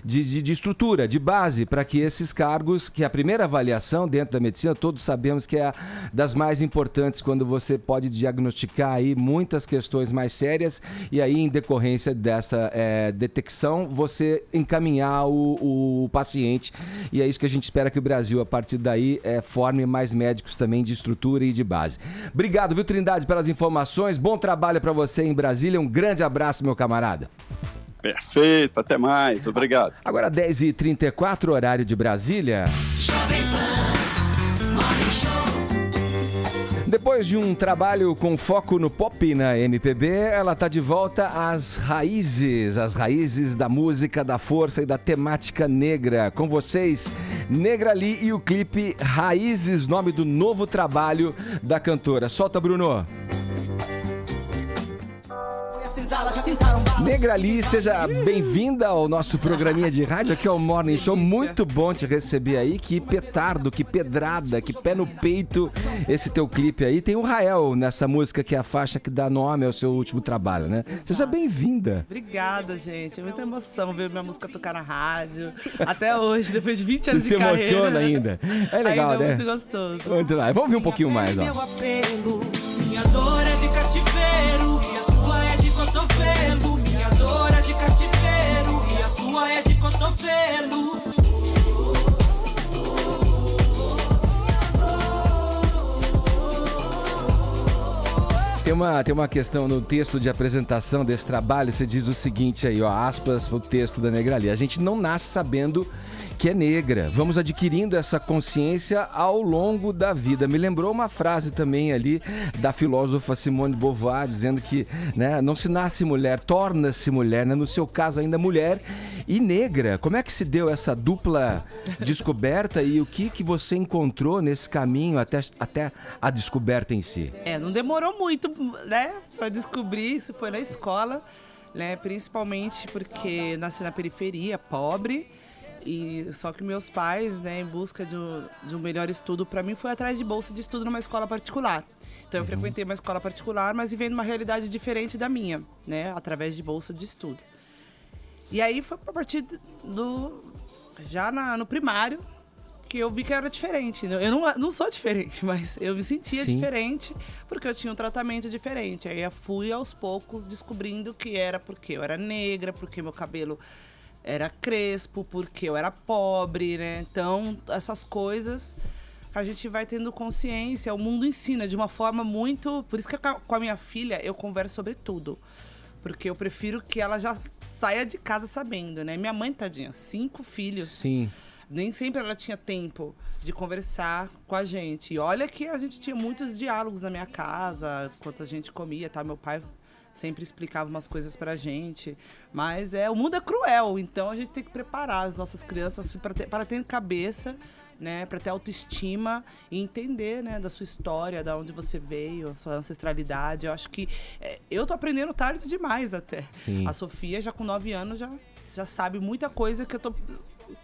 de estrutura, de base, para que esses cargos, que a primeira avaliação dentro da medicina, todos sabemos que é das mais importantes, quando você pode diagnosticar aí muitas questões mais sérias, e aí, em decorrência dessa detecção, você encaminhar o paciente, e é isso que a gente espera que o Brasil, a partir daí, forme mais médicos também de estrutura e de base. Obrigado, viu, Trindade, pelas informações, bom trabalho para você em Brasília, um grande abraço, meu camarada. Perfeito, até mais, obrigado. Agora 10h34, horário de Brasília. Depois de um trabalho com foco no pop e na MPB, ela tá de volta às raízes da música, da força e da temática negra. Com vocês, Negra Lee e o clipe Raízes, nome do novo trabalho da cantora. Solta, Bruno. Negra Lee, seja bem-vinda ao nosso programinha de rádio, aqui é o Morning Show. Muito bom te receber aí, que petardo, que pedrada, que pé no peito esse teu clipe aí. Tem o Rael nessa música, que é a faixa que dá nome ao seu último trabalho, né? Seja bem-vinda. Obrigada, gente. É muita emoção ver minha música tocar na rádio. Até hoje, depois de 20 anos de carreira. Você emociona ainda. É legal, ainda né? É muito gostoso. Muito lá. Vamos ouvir um pouquinho mais, ó. Meu apelo, minha dor é de cativeiro e a sua é de cotovelo. Minha dor é de cativeiro e a sua é de cotovelo. Tem uma questão no texto de apresentação desse trabalho, você diz o seguinte aí, ó, aspas pro texto da Negra Lee. A gente não nasce sabendo que é negra. Vamos adquirindo essa consciência ao longo da vida. Me lembrou uma frase também ali da filósofa Simone de Beauvoir, dizendo que, né, não se nasce mulher, torna-se mulher, né? No seu caso ainda mulher e negra. Como é que se deu essa dupla descoberta e o que você encontrou nesse caminho até a descoberta em si? Não demorou muito, né, pra descobrir. Isso foi na escola, né, principalmente porque nasci na periferia, pobre. E só que meus pais, né, em busca de um melhor estudo, para mim foi atrás de bolsa de estudo numa escola particular. Então eu frequentei uma escola particular, mas vivendo uma realidade diferente da minha, né, através de bolsa de estudo. E aí foi a partir no primário que eu vi que era diferente. Eu não sou diferente, mas eu me sentia diferente porque eu tinha um tratamento diferente. Aí eu fui aos poucos descobrindo que era porque eu era negra, porque meu cabelo era crespo, porque eu era pobre, né? Então, essas coisas a gente vai tendo consciência, o mundo ensina de uma forma muito... Por isso que com a minha filha eu converso sobre tudo. Porque eu prefiro que ela já saia de casa sabendo, né? Minha mãe, tadinha, 5 filhos. Sim. Nem sempre ela tinha tempo de conversar com a gente. E olha que a gente tinha muitos diálogos na minha casa, enquanto a gente comia, tá? Meu pai sempre explicava umas coisas pra gente, mas o mundo é cruel, então a gente tem que preparar as nossas crianças para ter cabeça, né, para ter autoestima e entender, né, da sua história, da onde você veio, a sua ancestralidade. Eu acho que eu tô aprendendo tarde demais até. Sim. A Sofia já com 9 anos já sabe muita coisa que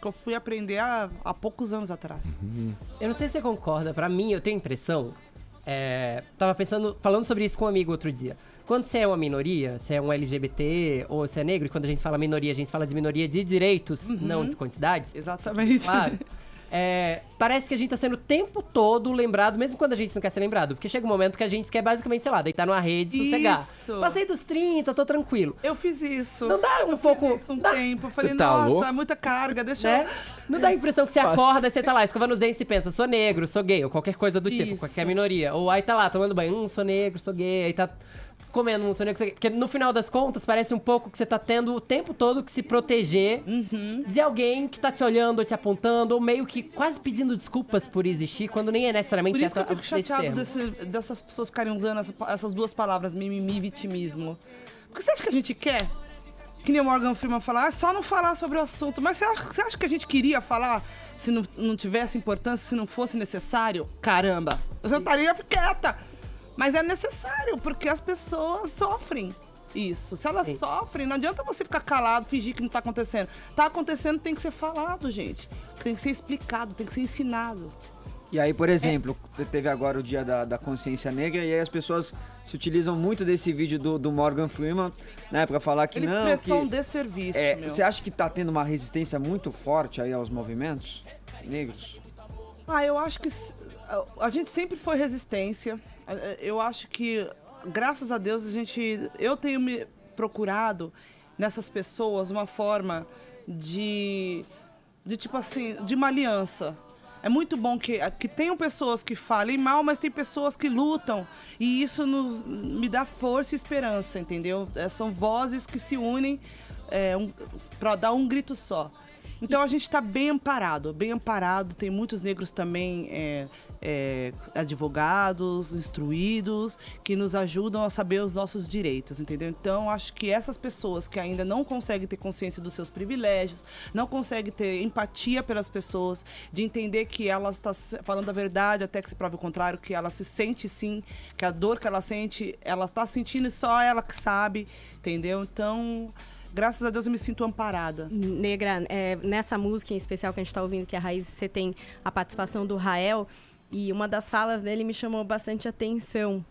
eu fui aprender há poucos anos atrás. Eu não sei se você concorda, pra mim eu tenho a impressão, tava falando sobre isso com um amigo outro dia. Quando você é uma minoria, você é um LGBT ou você é negro, e quando a gente fala minoria, a gente fala de minoria de direitos, não de quantidades. Exatamente. Claro. Parece que a gente tá sendo o tempo todo lembrado, mesmo quando a gente não quer ser lembrado. Porque chega um momento que a gente quer basicamente, sei lá, deitar numa rede e sossegar. Isso. Passei dos 30, tô tranquilo. Eu fiz isso. Não dá um pouco... tempo. Eu falei, tá louco? é muita carga, deixa eu... Não dá a impressão que você acorda e você tá lá escovando os dentes e pensa, sou negro, sou gay, ou qualquer coisa do tipo, Isso. qualquer minoria. Ou aí tá lá tomando banho, sou negro, sou gay, aí tá comendo um, sou negro, sou gay. Porque no final das contas parece um pouco que você tá tendo o tempo todo que se proteger de alguém que tá te olhando ou te apontando, ou meio que quase pedindo desculpas por existir, quando nem é necessariamente Por isso essa que eu fico chateado dessas pessoas ficarem usando essas duas palavras, mimimi e vitimismo. Porque você acha que a gente quer? Que nem o Morgan Freeman falar, é só não falar sobre o assunto. Mas você acha que a gente queria falar se não tivesse importância, se não fosse necessário? Caramba, eu já estaria quieta. Mas é necessário, porque as pessoas sofrem isso. Se elas sofrem, não adianta você ficar calado, fingir que não tá acontecendo. Tá acontecendo, tem que ser falado, gente. Tem que ser explicado, tem que ser ensinado. E aí, por exemplo, teve agora o dia da consciência negra, e aí as pessoas se utilizam muito desse vídeo do Morgan Freeman, né, pra falar que Ele não... prestou um desserviço, meu. Você acha que tá tendo uma resistência muito forte aí aos movimentos negros? Eu acho que a gente sempre foi resistência. Eu acho que, graças a Deus, eu tenho me procurado nessas pessoas uma forma de tipo assim, de uma aliança. É muito bom que tenham pessoas que falem mal, mas tem pessoas que lutam. E isso me dá força e esperança, entendeu? São vozes que se unem para dar um grito só. Então a gente está bem amparado, tem muitos negros também advogados, instruídos, que nos ajudam a saber os nossos direitos, entendeu? Então acho que essas pessoas que ainda não conseguem ter consciência dos seus privilégios, não conseguem ter empatia pelas pessoas, de entender que ela está falando a verdade até que se prove o contrário, que ela se sente sim, que a dor que ela sente, ela está sentindo e só ela que sabe, entendeu? Então, graças a Deus eu me sinto amparada. Negra, nessa música em especial que a gente está ouvindo, que é a Raiz, você tem a participação do Rael, e uma das falas dele me chamou bastante atenção,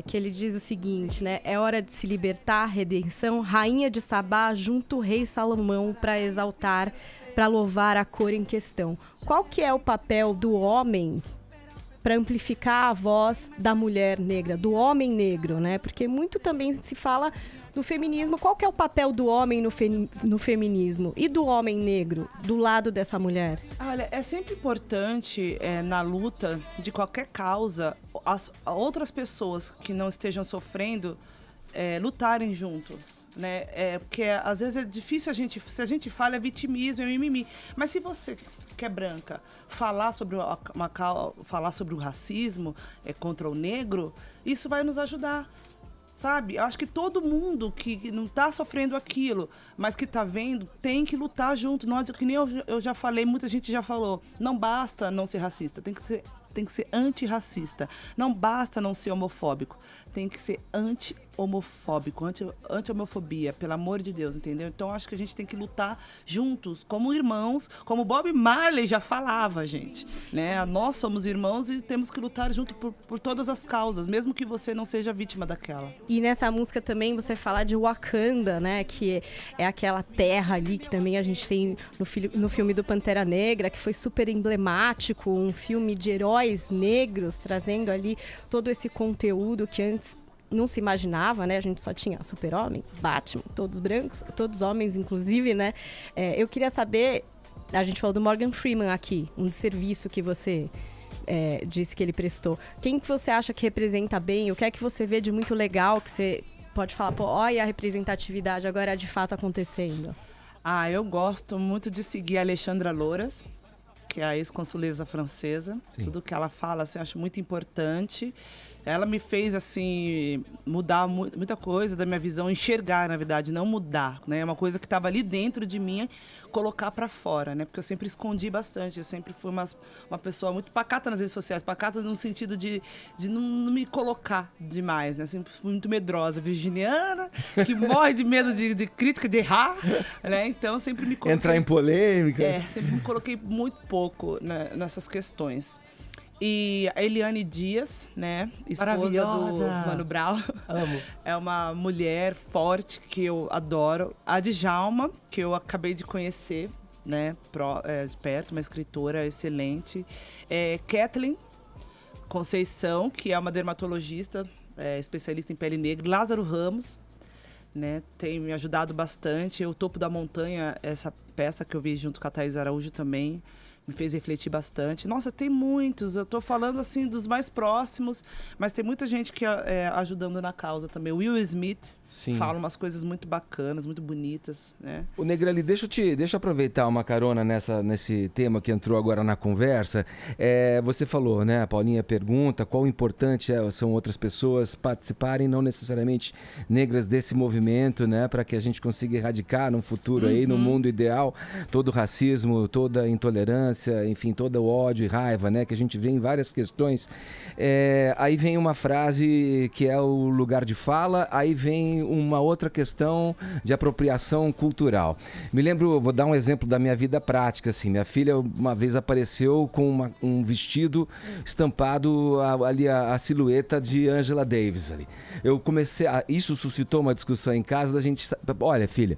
que ele diz o seguinte, né? É hora de se libertar, redenção, rainha de Sabá junto o rei Salomão para exaltar, para louvar a cor em questão. Qual que é o papel do homem para amplificar a voz da mulher negra, do homem negro, né? Porque muito também se fala do feminismo. Qual que é o papel do homem no feminismo e do homem negro do lado dessa mulher? Olha, é sempre importante na luta de qualquer causa, as outras pessoas que não estejam sofrendo lutarem juntos, né? Porque às vezes é difícil se a gente fala é vitimismo, é mimimi. Mas se você que é branca falar sobre o racismo contra o negro, isso vai nos ajudar. Sabe? Eu acho que todo mundo que não está sofrendo aquilo, mas que está vendo, tem que lutar junto. Não adianta, que nem eu já falei, muita gente já falou, não basta não ser racista, tem que ser antirracista. Não basta não ser homofóbico, tem que ser anti-homofóbico, anti-homofobia, pelo amor de Deus, entendeu? Então acho que a gente tem que lutar juntos, como irmãos, como Bob Marley já falava, gente, né? Nós somos irmãos e temos que lutar junto por todas as causas, mesmo que você não seja vítima daquela. E nessa música também você fala de Wakanda, né? Que é aquela terra ali que também a gente tem no filme do Pantera Negra, que foi super emblemático, um filme de heróis negros, trazendo ali todo esse conteúdo que antes não se imaginava, né? A gente só tinha Super-Homem, Batman, todos brancos, todos homens, inclusive, né? Eu queria saber, a gente falou do Morgan Freeman aqui, um serviço que você disse que ele prestou. Quem que você acha que representa bem? O que é que você vê de muito legal que você pode falar, pô, olha a representatividade agora de fato acontecendo? Eu gosto muito de seguir a Alexandra Louras, que é a ex-consuleza francesa. Sim. Tudo que ela fala, assim, eu acho muito importante. Ela me fez, assim, mudar muita coisa da minha visão, enxergar, na verdade, não mudar, né? É uma coisa que estava ali dentro de mim, colocar para fora, né? Porque eu sempre escondi bastante, eu sempre fui uma pessoa muito pacata nas redes sociais, pacata no sentido de não me colocar demais, né? Sempre fui muito medrosa, virginiana, que morre de medo de crítica, de errar, né? Então, sempre me coloquei... Entrar em polêmica. Sempre me coloquei muito pouco, né, nessas questões. E a Eliane Dias, né, esposa do Mano Brown, amo. É uma mulher forte que eu adoro. A Djalma, que eu acabei de conhecer, né, de perto, uma escritora excelente. Kathleen Conceição, que é uma dermatologista, especialista em pele negra. Lázaro Ramos, né, tem me ajudado bastante. O Topo da Montanha, essa peça que eu vi junto com a Thaís Araújo também, me fez refletir bastante. Nossa, tem muitos. Eu tô falando, assim, dos mais próximos, mas tem muita gente que ajudando na causa também. Will Smith, sim, fala umas coisas muito bacanas, muito bonitas, né? O Negrali, deixa eu aproveitar uma carona nesse tema que entrou agora na conversa. Você falou, né? A Paulinha pergunta qual importante são outras pessoas participarem, não necessariamente negras, desse movimento, né? Para que a gente consiga erradicar no futuro aí, no mundo ideal, todo o racismo, toda a intolerância, enfim, todo o ódio e raiva, né? Que a gente vê em várias questões. Aí vem uma frase que é o lugar de fala, aí vem uma outra questão de apropriação cultural. Me lembro, vou dar um exemplo da minha vida prática, assim, minha filha uma vez apareceu com um vestido estampado ali a silhueta de Angela Davis ali. Eu comecei, isso suscitou uma discussão em casa da gente, olha filha,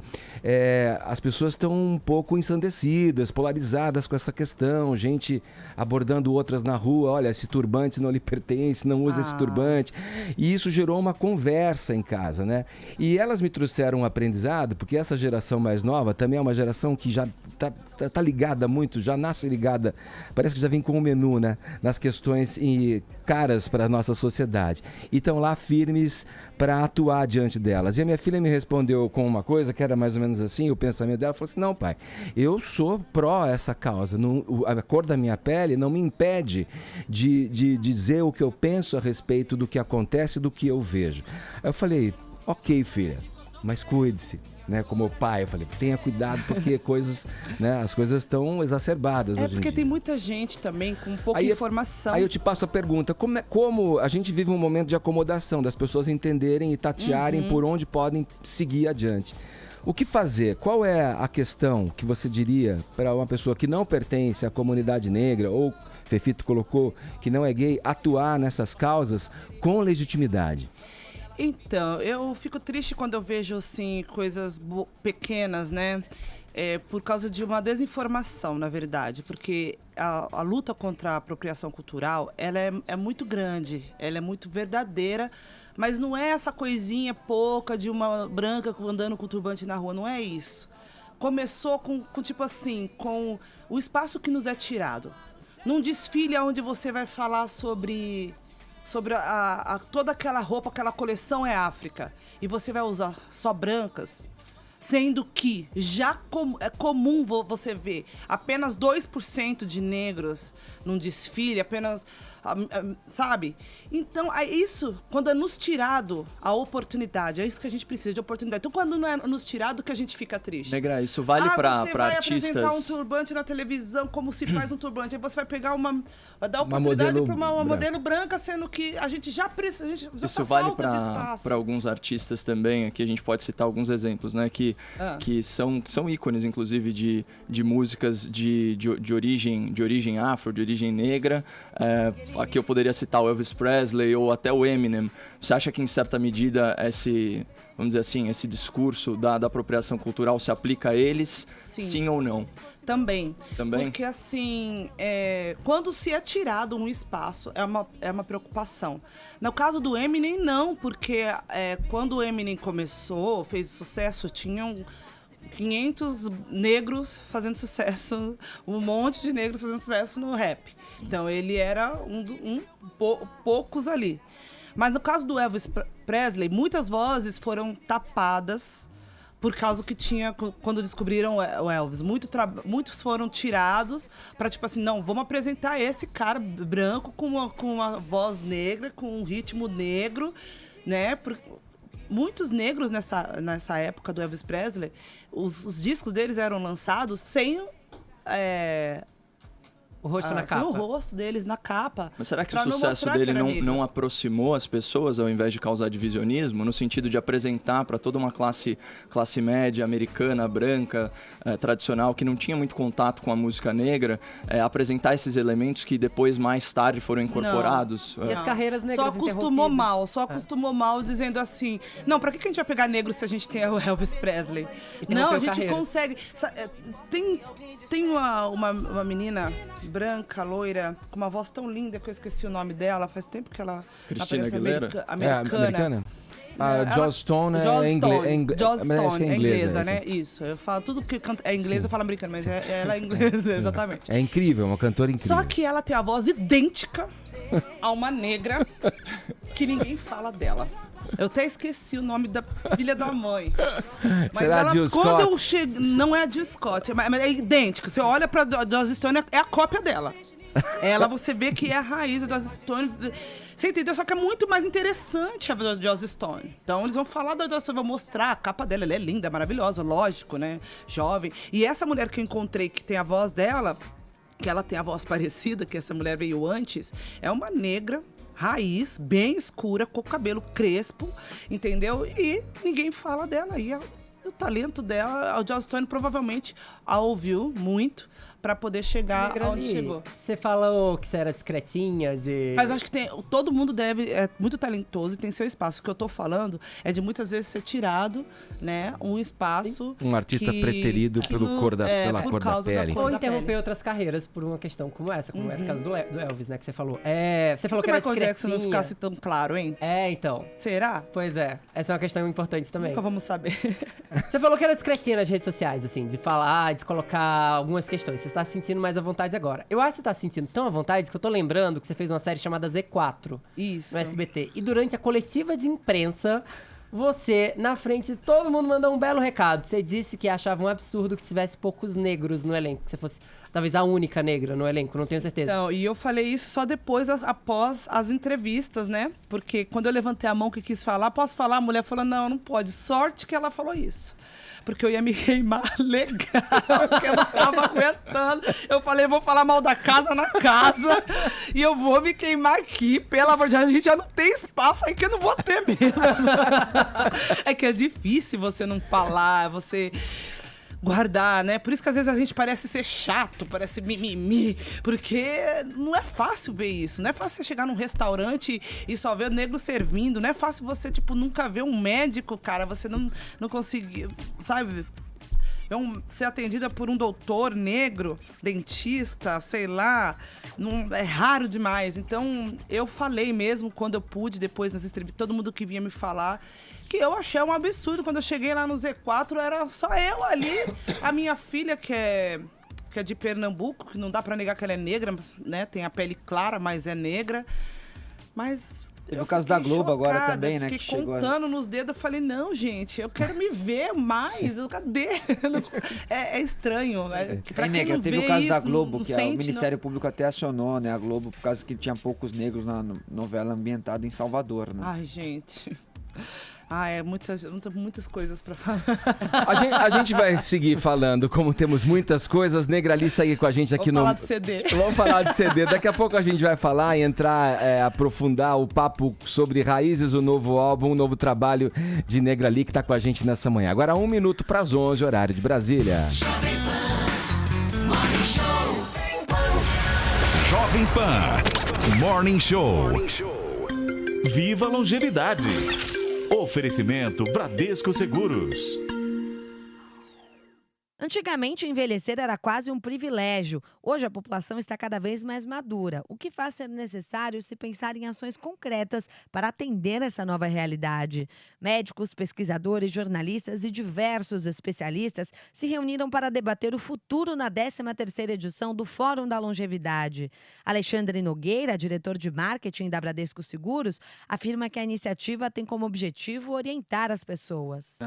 as pessoas estão um pouco ensandecidas, polarizadas com essa questão, gente abordando outras na rua, olha, esse turbante não lhe pertence, não usa esse turbante, e isso gerou uma conversa em casa, né? E elas me trouxeram um aprendizado, porque essa geração mais nova também é uma geração que já tá ligada muito, já nasce ligada, parece que já vem com o menu, né? Nas questões caras para a nossa sociedade. E estão lá firmes para atuar diante delas. E a minha filha me respondeu com uma coisa que era mais ou menos assim, o pensamento dela, falou assim, não, pai, eu sou pró essa causa, a cor da minha pele não me impede de dizer o que eu penso a respeito do que acontece, do que eu vejo. Aí eu falei, ok, filha, mas cuide-se, né? Como pai, eu falei, tenha cuidado porque as coisas estão exacerbadas hoje em dia. Porque tem muita gente também com pouca informação. Aí eu te passo a pergunta, como a gente vive um momento de acomodação, das pessoas entenderem e tatearem por onde podem seguir adiante. O que fazer? Qual é a questão que você diria para uma pessoa que não pertence à comunidade negra ou, Fefito colocou, que não é gay, atuar nessas causas com legitimidade? Então, eu fico triste quando eu vejo, assim, coisas pequenas, né? Por causa de uma desinformação, na verdade. Porque a luta contra a apropriação cultural, ela é muito grande, ela é muito verdadeira, mas não é essa coisinha pouca de uma branca andando com turbante na rua, não é isso. Começou com tipo assim, com o espaço que nos é tirado. Num desfile onde você vai falar sobre toda aquela roupa, aquela coleção é África, e você vai usar só brancas, sendo que já é comum você ver apenas 2% de negros num desfile, apenas, sabe? Então, é isso, quando é nos tirado a oportunidade, é isso que a gente precisa, de oportunidade. Então, quando não é nos tirado, que a gente fica triste. Negra, isso vale para artistas... Você vai apresentar um turbante na televisão, como se faz um turbante, aí você vai pegar vai dar oportunidade para uma modelo branca, sendo que a gente já precisa, isso vale para alguns artistas também, aqui a gente pode citar alguns exemplos, né, que são ícones, inclusive, de músicas de origem afro, de origem negra. Aqui eu poderia citar o Elvis Presley ou até o Eminem. Você acha que, em certa medida, vamos dizer assim, esse discurso da apropriação cultural se aplica a eles, sim ou não? Também. Porque, assim, quando se é tirado um espaço, é uma preocupação. No caso do Eminem, não, porque quando o Eminem começou, fez sucesso, tinham 500 negros fazendo sucesso, um monte de negros fazendo sucesso no rap. Então, ele era poucos ali. Mas no caso do Elvis Presley, muitas vozes foram tapadas por causa que tinha, quando descobriram o Elvis. Muitos foram tirados para, tipo assim, não, vamos apresentar esse cara branco com uma voz negra, com um ritmo negro, né? Muitos negros nessa época do Elvis Presley, os discos deles eram lançados sem o rosto na capa. O rosto deles na capa. Mas será que o sucesso dele não aproximou as pessoas ao invés de causar divisionismo? No sentido de apresentar para toda uma classe média, americana, branca, tradicional, que não tinha muito contato com a música negra, apresentar esses elementos que depois, mais tarde, foram incorporados? E as carreiras negras Só acostumou mal dizendo assim, não, pra que a gente vai pegar negro se a gente tem o Elvis Presley? Não, a gente consegue. Tem uma menina branca, loira, com uma voz tão linda que eu esqueci o nome dela, faz tempo que ela Christina Aguilera? Americana. A Joss Stone é inglesa, né? Isso, eu falo tudo que é inglês, eu falo americano, mas ela é inglesa, exatamente. É incrível, uma cantora incrível. Só que ela tem a voz idêntica a uma negra que ninguém fala dela. Eu até esqueci o nome da filha da mãe. Mas será ela, Jill quando Scott? eu chego, não é a Jill Scott, mas é idêntica. Você olha pra Joss Stone, é a cópia dela. Ela, você vê que é a raiz da Joss Stone. Você entendeu? Só que é muito mais interessante a Joss Stone. Então eles vão falar da Joss Stone, vão mostrar a capa dela. Ela é linda, maravilhosa, lógico, né? Jovem. E essa mulher que eu encontrei, que tem a voz dela, que ela tem a voz parecida, que essa mulher veio antes, é uma negra, raiz, bem escura, com o cabelo crespo, entendeu? E ninguém fala dela. E o talento dela, a Joss Stone provavelmente a ouviu muito, pra poder chegar onde chegou. Você falou que você era discretinha, Mas acho que todo mundo é muito talentoso e tem seu espaço. O que eu tô falando é de muitas vezes ser tirado, né, um espaço... Um artista preterido pela cor da pele. Ou interromper outras carreiras por uma questão como essa, como era o caso do Elvis, né, que você falou. Você falou que era Michael Jackson não ficasse tão claro, hein? Então. Será? Pois é. Essa é uma questão importante também. Nunca vamos saber. Você falou que era discretinha nas redes sociais, assim, de falar, de colocar algumas questões. Você está se sentindo mais à vontade agora. Eu acho que você está se sentindo tão à vontade que eu tô lembrando que você fez uma série chamada Z4. Isso. No SBT. E durante a coletiva de imprensa, você, na frente de todo mundo, mandou um belo recado. Você disse que achava um absurdo que tivesse poucos negros no elenco. Que você fosse, talvez, a única negra no elenco, não tenho certeza. Não, e eu falei isso só depois, após as entrevistas, né? Porque quando eu levantei a mão que quis falar, posso falar? A mulher falou, não pode. Sorte que ela falou isso. Porque eu ia me queimar legal, porque eu não tava aguentando. Eu falei, vou falar mal da casa na casa e eu vou me queimar aqui. Pelo amor de Deus, a gente já não tem espaço aí que eu não vou ter mesmo. É que é difícil você não falar, você guardar, né? Por isso que às vezes a gente parece ser chato, parece mimimi, porque não é fácil ver isso. Não é fácil você chegar num restaurante e só ver o negro servindo. Não é fácil você, nunca ver um médico, cara. Você não conseguir, sabe? Ser atendida por um doutor negro, dentista, sei lá, é raro demais. Então, eu falei mesmo, quando eu pude, depois nas entrevistas, todo mundo que vinha me falar, que eu achei um absurdo. Quando eu cheguei lá no Z4, era só eu ali, a minha filha, que é de Pernambuco, que não dá pra negar que ela é negra, né? Tem a pele clara, mas é negra. Mas... Teve o caso da Globo agora também, né? Fiquei contando nos dedos, eu falei, não, gente, eu quero me ver mais, cadê? É estranho, né? Pra quem não teve o caso da Globo, que o Ministério Público até acionou, né? A Globo, por causa que tinha poucos negros na novela ambientada em Salvador, né? Ai, gente... muitas coisas pra falar. A gente vai seguir falando, como temos muitas coisas. Negrali, segue com a gente aqui Vamos falar de CD. Vamos falar de CD. Daqui a pouco a gente vai falar e aprofundar o papo sobre Raízes, o novo álbum, o novo trabalho de Negrali, que tá com a gente nessa manhã. Agora 1 minuto para as 11, horário de Brasília. Jovem Pan Morning Show. Jovem Pan Morning Show. Viva a longevidade. Oferecimento Bradesco Seguros. Antigamente, envelhecer era quase um privilégio. Hoje, a população está cada vez mais madura, o que faz ser necessário se pensar em ações concretas para atender essa nova realidade. Médicos, pesquisadores, jornalistas e diversos especialistas se reuniram para debater o futuro na 13ª edição do Fórum da Longevidade. Alexandre Nogueira, diretor de marketing da Bradesco Seguros, afirma que a iniciativa tem como objetivo orientar as pessoas.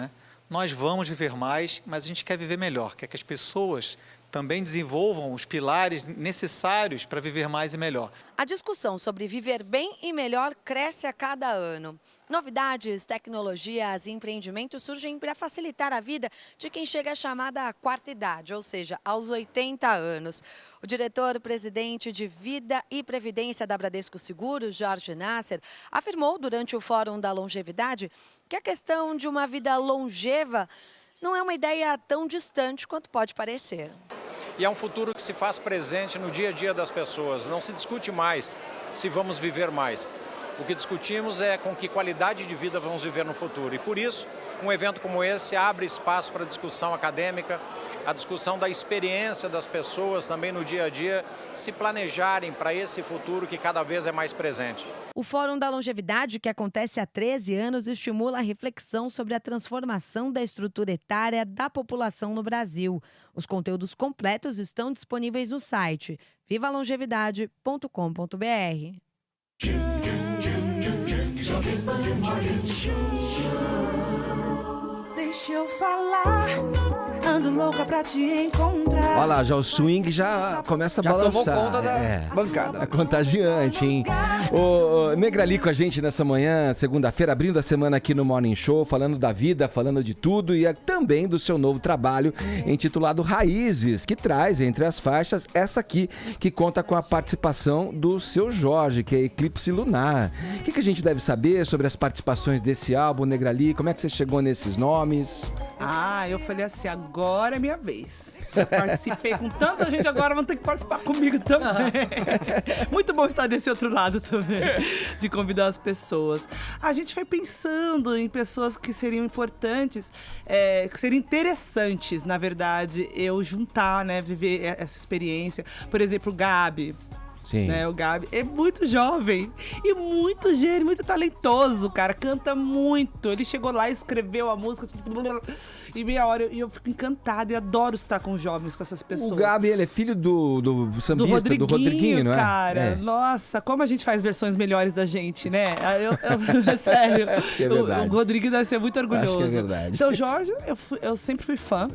Nós vamos viver mais, mas a gente quer viver melhor, quer que as pessoas também desenvolvam os pilares necessários para viver mais e melhor. A discussão sobre viver bem e melhor cresce a cada ano. Novidades, tecnologias e empreendimentos surgem para facilitar a vida de quem chega à chamada quarta idade, ou seja, aos 80 anos. O diretor-presidente de Vida e Previdência da Bradesco Seguros, Jorge Nasser, afirmou durante o Fórum da Longevidade que a questão de uma vida longeva não é uma ideia tão distante quanto pode parecer. E é um futuro que se faz presente no dia a dia das pessoas. Não se discute mais se vamos viver mais. O que discutimos é com que qualidade de vida vamos viver no futuro. E por isso, um evento como esse abre espaço para a discussão acadêmica, a discussão da experiência das pessoas também no dia a dia, se planejarem para esse futuro que cada vez é mais presente. O Fórum da Longevidade, que acontece há 13 anos, estimula a reflexão sobre a transformação da estrutura etária da população no Brasil. Os conteúdos completos estão disponíveis no site vivalongevidade.com.br. Jovem Pan Morning Show. Deixa eu falar, ando louca pra te encontrar. Olha lá, já o swing já começa a balançar. Já tomou conta da bancada. É contagiante, hein? O Negrali com a gente nessa manhã, segunda-feira, abrindo a semana aqui no Morning Show, falando da vida, falando de tudo e também do seu novo trabalho intitulado Raízes, que traz entre as faixas essa aqui, que conta com a participação do seu Jorge, que é Eclipse Lunar. O que a gente deve saber sobre as participações desse álbum, Negrali? Como é que você chegou nesses nomes? Eu falei assim, agora é minha vez. Eu participei com tanta gente, agora vão ter que participar comigo também. Muito bom estar desse outro lado também, de convidar as pessoas. A gente foi pensando em pessoas que seriam importantes, que seriam interessantes, na verdade, eu juntar, né, viver essa experiência. Por exemplo, o Gabi. Sim. Né, o Gabi é muito jovem e muito gênio, muito talentoso, cara. Canta muito. Ele chegou lá e escreveu a música assim, em meia hora. E eu fico encantada e adoro estar com jovens, com essas pessoas. O Gabi, ele é filho do sambista, do Rodriguinho, não é? Cara, nossa, como a gente faz versões melhores da gente, né? Sério. Acho que é verdade. O Rodrigo deve ser muito orgulhoso. Acho que é verdade. Seu Jorge, eu sempre fui fã.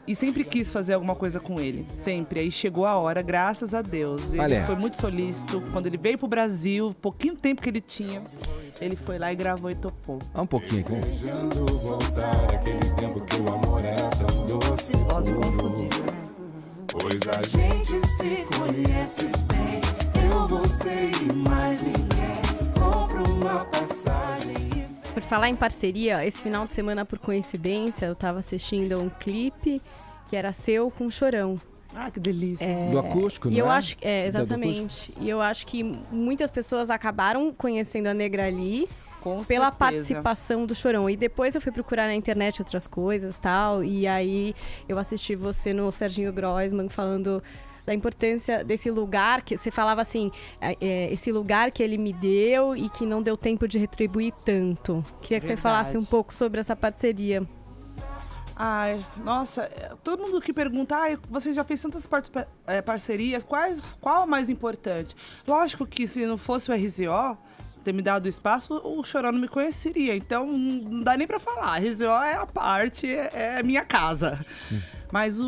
E sempre quis fazer alguma coisa com ele. Sempre. Aí chegou a hora, graças a Deus. Ele foi muito solícito. Quando ele veio pro Brasil, pouquinho tempo que ele tinha, ele foi lá e gravou e topou. Um pouquinho aqui. Pois a gente se conhece bem. Eu, você e mais ninguém. Compro uma passagem. Por falar em parceria, esse final de semana, por coincidência, eu tava assistindo um clipe que era seu com o Chorão. Ah, que delícia. Do acústico, não e eu é? acho, exatamente. E eu acho que muitas pessoas acabaram conhecendo a Negrali pela participação do Chorão. E depois eu fui procurar na internet outras coisas e tal. E aí eu assisti você no Serginho Groisman falando da importância desse lugar, que você falava assim, esse lugar que ele me deu e que não deu tempo de retribuir tanto. Queria que você falasse um pouco sobre essa parceria. Ai, nossa, todo mundo que pergunta, você já fez tantas parcerias, qual a mais importante? Lógico que se não fosse o RZO ter me dado espaço, o Chorão não me conheceria, então não dá nem pra falar. RZO é a parte, é minha casa. Mas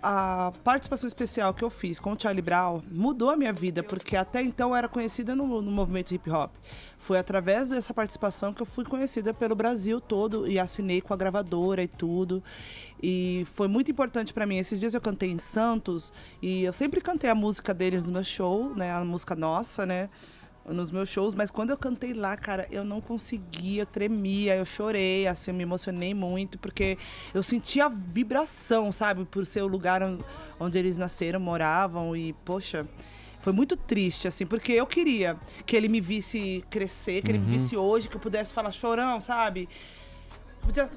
a participação especial que eu fiz com o Charlie Brown mudou a minha vida, porque até então eu era conhecida no movimento hip hop. Foi através dessa participação que eu fui conhecida pelo Brasil todo e assinei com a gravadora e tudo. E foi muito importante pra mim. Esses dias eu cantei em Santos e eu sempre cantei a música deles no meu show, né? A música nossa, né? Nos meus shows, mas quando eu cantei lá, cara, eu não conseguia, eu tremia, eu chorei, assim, eu me emocionei muito, porque eu sentia a vibração, sabe? Por ser o lugar onde eles nasceram, moravam e, poxa... Foi muito triste, assim, porque eu queria que ele me visse crescer, que ele me visse hoje, que eu pudesse falar Chorão, sabe?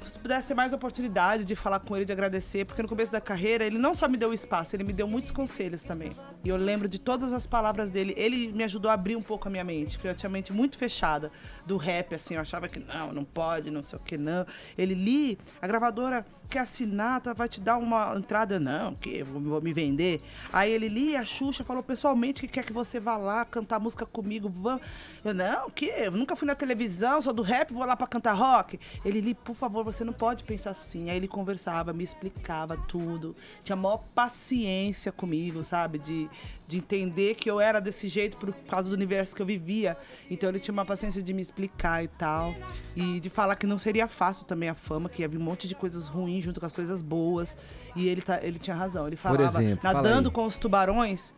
Se pudesse ter mais oportunidade de falar com ele, de agradecer, porque no começo da carreira ele não só me deu espaço, ele me deu muitos conselhos também. E eu lembro de todas as palavras dele. Ele me ajudou a abrir um pouco a minha mente, porque eu tinha a mente muito fechada do rap, assim, eu achava que não pode, não sei o que, não. Ele, a gravadora quer assinar, vai te dar uma entrada, não, que eu vou me vender. Aí ele, a Xuxa falou pessoalmente que quer que você vá lá cantar música comigo, vamos. Eu, não, que eu nunca fui na televisão, sou do rap, vou lá pra cantar rock. Ele, por favor, você não pode pensar assim. Aí ele conversava, me explicava tudo, tinha a maior paciência comigo, sabe, de entender que eu era desse jeito por causa do universo que eu vivia. Então ele tinha uma paciência de me explicar e tal. E de falar que não seria fácil também a fama, que ia vir um monte de coisas ruins junto com as coisas boas. E ele tinha razão. Ele falava, por exemplo, nadando com os tubarões.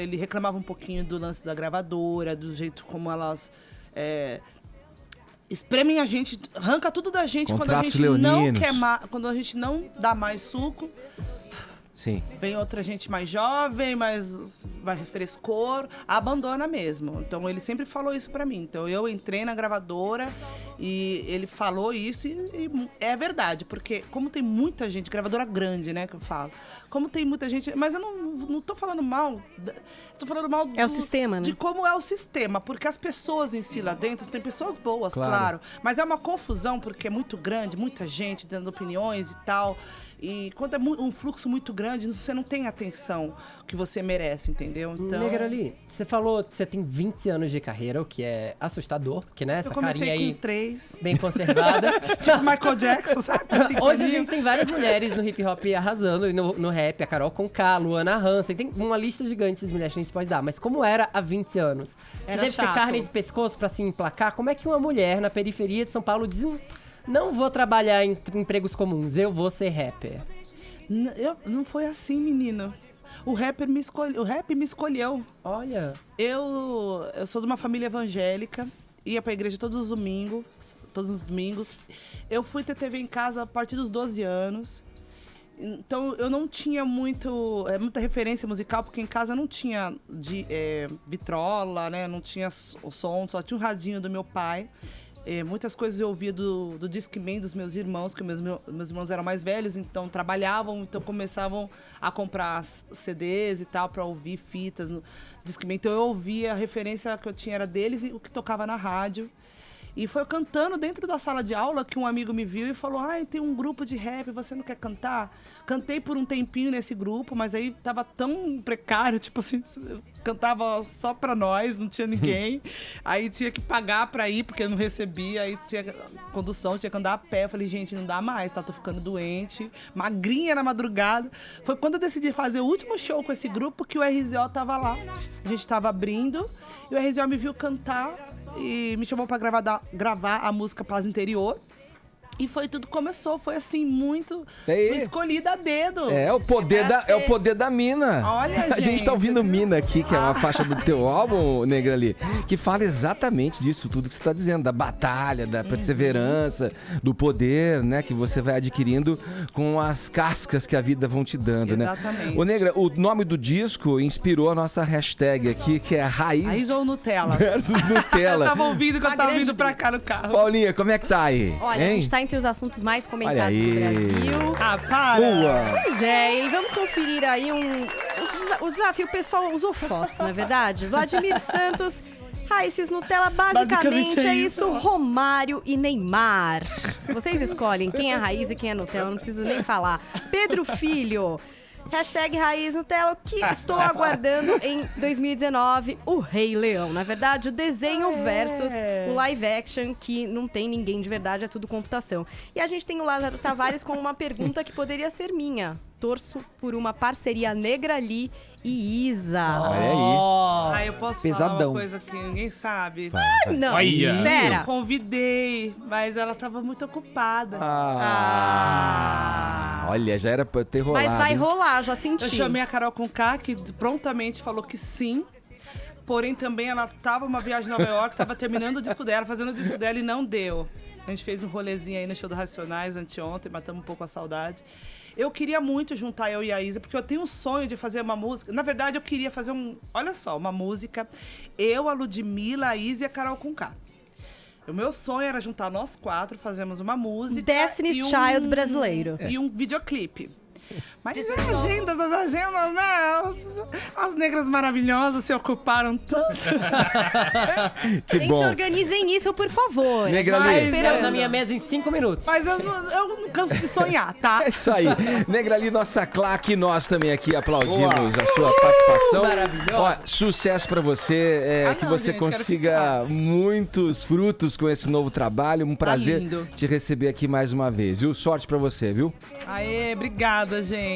Ele reclamava um pouquinho do lance da gravadora, do jeito como elas... espremem a gente, arranca tudo da gente quando a gente não quer quando a gente não dá mais suco. Sim. Vem outra gente mais jovem, mais frescor, abandona mesmo. Então ele sempre falou isso pra mim. Então eu entrei na gravadora e ele falou isso e é verdade, porque como tem muita gente, gravadora grande, né, que eu falo. Como tem muita gente, mas eu não tô falando mal. Tô falando mal o sistema, né? De como é o sistema, porque as pessoas em si lá dentro, tem pessoas boas, claro. Mas é uma confusão porque é muito grande, muita gente dando opiniões e tal. E quando é um fluxo muito grande, você não tem a atenção que você merece, entendeu? Então... Negrali, você falou que você tem 20 anos de carreira, o que é assustador, porque né, essa carinha aí... com 3. Bem conservada. Tipo Michael Jackson, sabe? Assim, hoje a gente tem várias mulheres no hip hop arrasando, e no rap, a Carol Conká, Luana Hansen, tem uma lista gigante de mulheres que a gente pode dar. Mas como era há 20 anos? Você deve ter carne de pescoço pra se emplacar? Como é que uma mulher na periferia de São Paulo diz... Não vou trabalhar em empregos comuns, eu vou ser rapper. Não foi assim, menino. O rap me escolheu. Olha. Eu sou de uma família evangélica, ia pra igreja todos os domingos, todos os domingos. Eu fui ter TV em casa a partir dos 12 anos. Então, eu não tinha muita referência musical, porque em casa não tinha vitrola, né? Não tinha o som, só tinha um radinho do meu pai. Muitas coisas eu ouvia do Discman dos meus irmãos, que meus irmãos eram mais velhos, então trabalhavam, então começavam a comprar CDs e tal, para ouvir fitas no Discman. Então, eu ouvia, a referência que eu tinha era deles e o que tocava na rádio. E foi cantando dentro da sala de aula que um amigo me viu e falou: tem um grupo de rap, você não quer cantar? Cantei por um tempinho nesse grupo, mas aí tava tão precário, tipo assim, cantava só pra nós, não tinha ninguém. Aí tinha que pagar pra ir, porque eu não recebia, aí tinha condução, tinha que andar a pé. Eu falei, gente, não dá mais, tô ficando doente, magrinha na madrugada. Foi quando eu decidi fazer o último show com esse grupo que o RZO tava lá. A gente tava abrindo e o RZO me viu cantar e me chamou pra gravar a música Paz Interior. E foi tudo que começou, foi assim, muito... Fui escolhida a dedo. É o poder da Mina. Olha, a gente tá ouvindo Mina aqui, que é uma faixa do teu álbum, Negra ali, que fala exatamente disso, tudo que você tá dizendo, da batalha, da perseverança, do poder, né, que você vai adquirindo com as cascas que a vida vão te dando, né? Exatamente. Ô, Negra, o nome do disco inspirou a nossa hashtag aqui, que é Raiz ou Nutella? Versus Nutella. Eu tava ouvindo quando eu tava vindo pra cá no carro. Paulinha, como é que tá aí? Olha, a gente tá entre os assuntos mais comentados do Brasil. Ah, para! Boa. Pois é, e vamos conferir aí o desafio. O pessoal usou fotos, não é verdade? Vladimir Santos, Raízes Nutella, basicamente é isso, Romário e Neymar. Vocês escolhem quem é Raiz e quem é Nutella, não preciso nem falar. Pedro Filho, hashtag Raiz Nutella, que estou aguardando em 2019, o Rei Leão. Na verdade, o desenho versus o live action, que não tem ninguém de verdade, é tudo computação. E a gente tem o Lázaro Tavares com uma pergunta que poderia ser minha. Torço por uma parceria Negra Lee e Isa. Olha aí. Eu posso Pesadão. falar uma coisa que ninguém sabe? Não, Olha. pera. Eu convidei, mas ela tava muito ocupada. Olha, já era pra ter rolado. Mas vai hein? rolar, já senti. Eu chamei a Carol Conká, que prontamente falou que sim. Porém, também ela tava numa viagem em Nova York, tava terminando o disco dela, fazendo o disco dela e não deu. A gente fez um rolezinho aí no show do Racionais anteontem, matamos um pouco a saudade. Eu queria muito juntar eu e a Isa, porque eu tenho um sonho de fazer uma música. Na verdade, eu queria fazer olha só, uma música. Eu, a Ludmilla, a Isa e a Carol Conká. O meu sonho era juntar nós quatro, fazermos uma música. Destiny's Child brasileiro. E um videoclipe. Mas as agendas, né? As negras maravilhosas se ocuparam tanto. Que Gente, bom. organizem isso, por favor. Negra Tô Lee. esperando. Na minha mesa em 5 minutos. Mas eu não canso de sonhar, tá? É isso aí. Negra ali, nossa claque, nós também aqui aplaudimos a sua participação. Maravilhoso. Ó, sucesso pra você, que você gente, quero consiga muitos frutos com esse novo trabalho. Um prazer lindo. te receber aqui mais uma vez, viu? Sorte pra você, viu? Aê, obrigada, gente.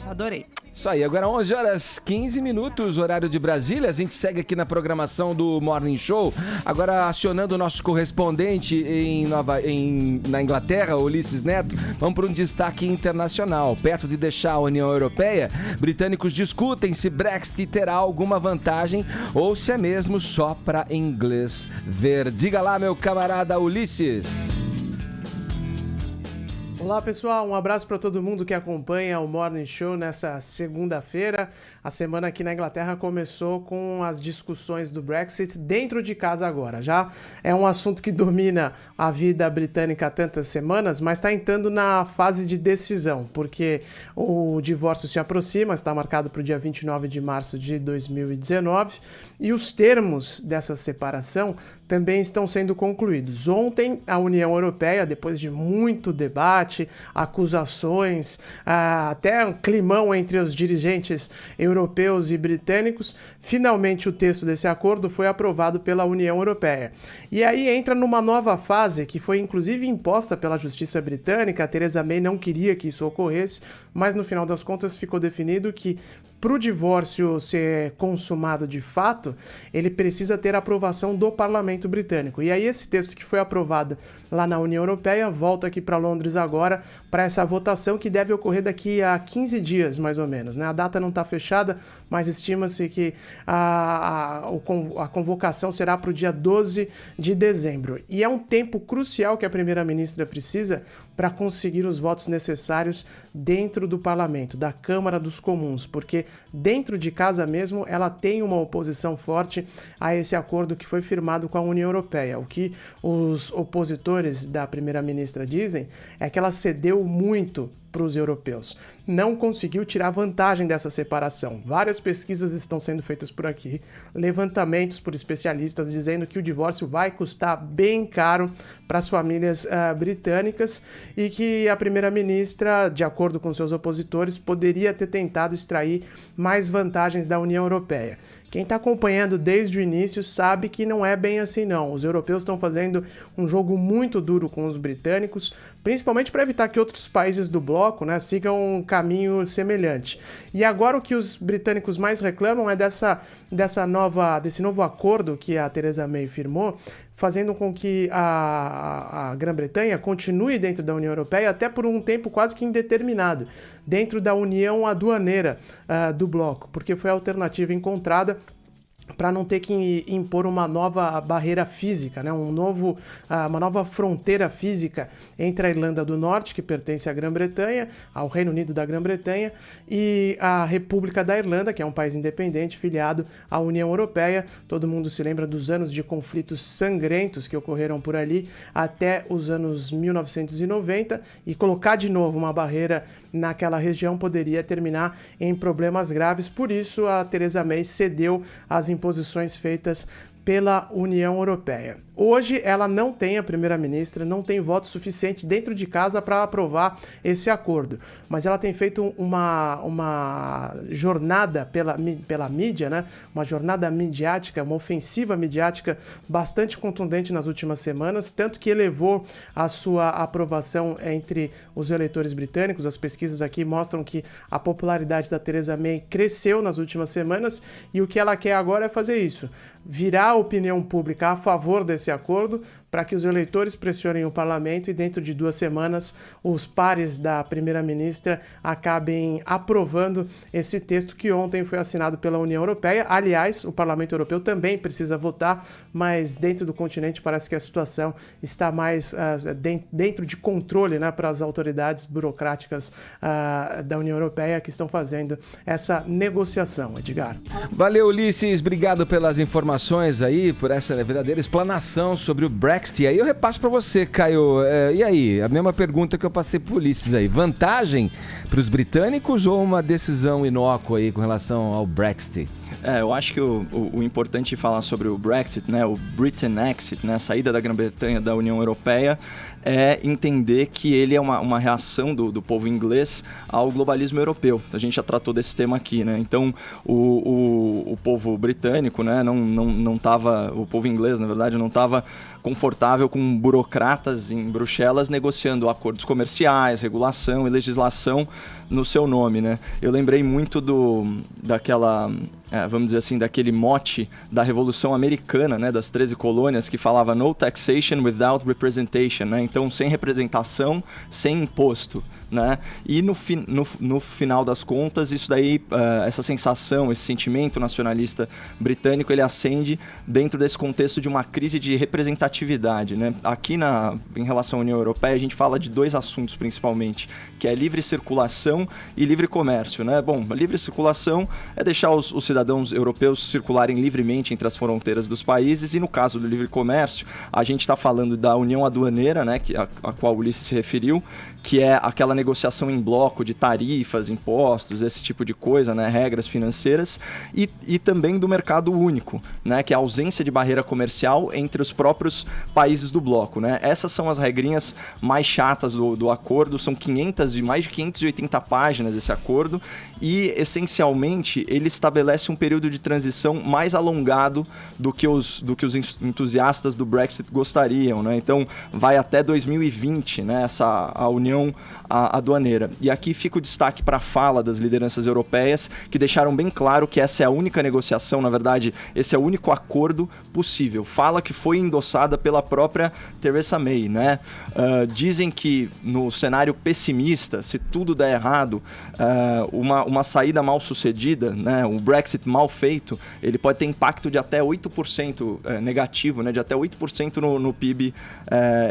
Adorei. Isso aí, agora 11 horas 15 minutos, horário de Brasília. A gente segue aqui na programação do Morning Show. Agora acionando o nosso correspondente na Inglaterra, Ulisses Neto. Vamos para um destaque internacional. Perto de deixar a União Europeia, britânicos discutem se Brexit terá alguma vantagem ou se é mesmo só para inglês ver. Diga lá, meu camarada Ulisses. Olá pessoal, um abraço para todo mundo que acompanha o Morning Show nessa segunda-feira. A semana aqui na Inglaterra começou com as discussões do Brexit dentro de casa agora. Já é um assunto que domina a vida britânica há tantas semanas, mas está entrando na fase de decisão, porque o divórcio se aproxima, está marcado para o dia 29 de março de 2019, e os termos dessa separação também estão sendo concluídos. Ontem, a União Europeia, depois de muito debate, acusações, até um climão entre os dirigentes europeus e britânicos, finalmente o texto desse acordo foi aprovado pela União Europeia. E aí entra numa nova fase, que foi inclusive imposta pela Justiça Britânica. A Theresa May não queria que isso ocorresse, mas no final das contas ficou definido que para o divórcio ser consumado de fato, ele precisa ter a aprovação do Parlamento Britânico. E aí esse texto que foi aprovado lá na União Europeia volta aqui para Londres agora para essa votação que deve ocorrer daqui a 15 dias, mais ou menos, né? A data não está fechada, mas estima-se que a convocação será para o dia 12 de dezembro. E é um tempo crucial que a primeira-ministra precisa para conseguir os votos necessários dentro do parlamento, da Câmara dos Comuns, porque dentro de casa mesmo ela tem uma oposição forte a esse acordo que foi firmado com a União Europeia. O que os opositores da primeira-ministra dizem é que ela cedeu muito para os europeus. Não conseguiu tirar vantagem dessa separação. Várias pesquisas estão sendo feitas por aqui, levantamentos por especialistas dizendo que o divórcio vai custar bem caro para as famílias britânicas e que a primeira-ministra, de acordo com seus opositores, poderia ter tentado extrair mais vantagens da União Europeia. Quem está acompanhando desde o início sabe que não é bem assim não. Os europeus estão fazendo um jogo muito duro com os britânicos, principalmente para evitar que outros países do bloco, né, sigam um caminho semelhante. E agora o que os britânicos mais reclamam é desse novo acordo que a Theresa May firmou, fazendo com que a Grã-Bretanha continue dentro da União Europeia até por um tempo quase que indeterminado, dentro da união aduaneira do bloco, porque foi a alternativa encontrada para não ter que impor uma nova barreira física, né? Uma nova fronteira física entre a Irlanda do Norte, que pertence à Grã-Bretanha, ao Reino Unido da Grã-Bretanha, e a República da Irlanda, que é um país independente, filiado à União Europeia. Todo mundo se lembra dos anos de conflitos sangrentos que ocorreram por ali até os anos 1990, e colocar de novo uma barreira naquela região poderia terminar em problemas graves. Por isso, a Theresa May cedeu às imposições feitas pela União Europeia. Hoje ela não tem, a primeira-ministra, não tem voto suficiente dentro de casa para aprovar esse acordo, mas ela tem feito uma jornada pela mídia, né? Uma jornada midiática, uma ofensiva midiática bastante contundente nas últimas semanas, tanto que elevou a sua aprovação entre os eleitores britânicos. As pesquisas aqui mostram que a popularidade da Theresa May cresceu nas últimas semanas, e o que ela quer agora é fazer isso, virar a opinião pública a favor desse acordo, para que os eleitores pressionem o parlamento e dentro de 2 semanas os pares da primeira-ministra acabem aprovando esse texto que ontem foi assinado pela União Europeia. Aliás, o Parlamento Europeu também precisa votar, mas dentro do continente parece que a situação está mais dentro de controle, né, para as autoridades burocráticas da União Europeia que estão fazendo essa negociação. Edgar. Valeu, Ulisses. Obrigado pelas informações aí, por essa verdadeira explanação sobre o Brexit. E aí eu repasso para você, Caio. E aí, a mesma pergunta que eu passei pro Ulisses aí. Vantagem para os britânicos ou uma decisão inócua aí com relação ao Brexit? Eu acho que o importante falar sobre o Brexit, né, o Britain Exit, né, a saída da Grã-Bretanha da União Europeia, é entender que ele é uma reação do povo inglês ao globalismo europeu. A gente já tratou desse tema aqui, né? Então, o povo britânico, né, não tava, o povo inglês, na verdade, não estava confortável com burocratas em Bruxelas negociando acordos comerciais, regulação e legislação no seu nome, né? Eu lembrei muito vamos dizer assim, daquele mote da Revolução Americana, né, das 13 colônias, que falava no taxation without representation, né? Então, sem representação, sem imposto, né? E no final das contas, isso daí, essa sensação, esse sentimento nacionalista britânico, ele ascende dentro desse contexto de uma crise de representatividade, né? Aqui em relação à União Europeia, a gente fala de 2 assuntos principalmente, que é livre circulação e livre comércio, né? Bom, a livre circulação é deixar os cidadãos europeus circularem livremente entre as fronteiras dos países, e no caso do livre comércio, a gente está falando da União Aduaneira, né, a qual o Ulisses se referiu, que é aquela negociação em bloco de tarifas, impostos, esse tipo de coisa, né, regras financeiras, e também do mercado único, né, que é a ausência de barreira comercial entre os próprios países do bloco, né. Essas são as regrinhas mais chatas do acordo, são mais de 580 páginas esse acordo, e essencialmente ele estabelece um período de transição mais alongado do que os entusiastas do Brexit gostariam, né. Então vai até 2020, né, a aduaneira. E aqui fica o destaque para a fala das lideranças europeias, que deixaram bem claro que essa é a única negociação, na verdade, esse é o único acordo possível. Fala que foi endossada pela própria Theresa May, né? Dizem que no cenário pessimista, se tudo der errado, uma saída mal sucedida, né? Um Brexit mal feito, ele pode ter impacto de até 8% negativo, né? De até 8% no PIB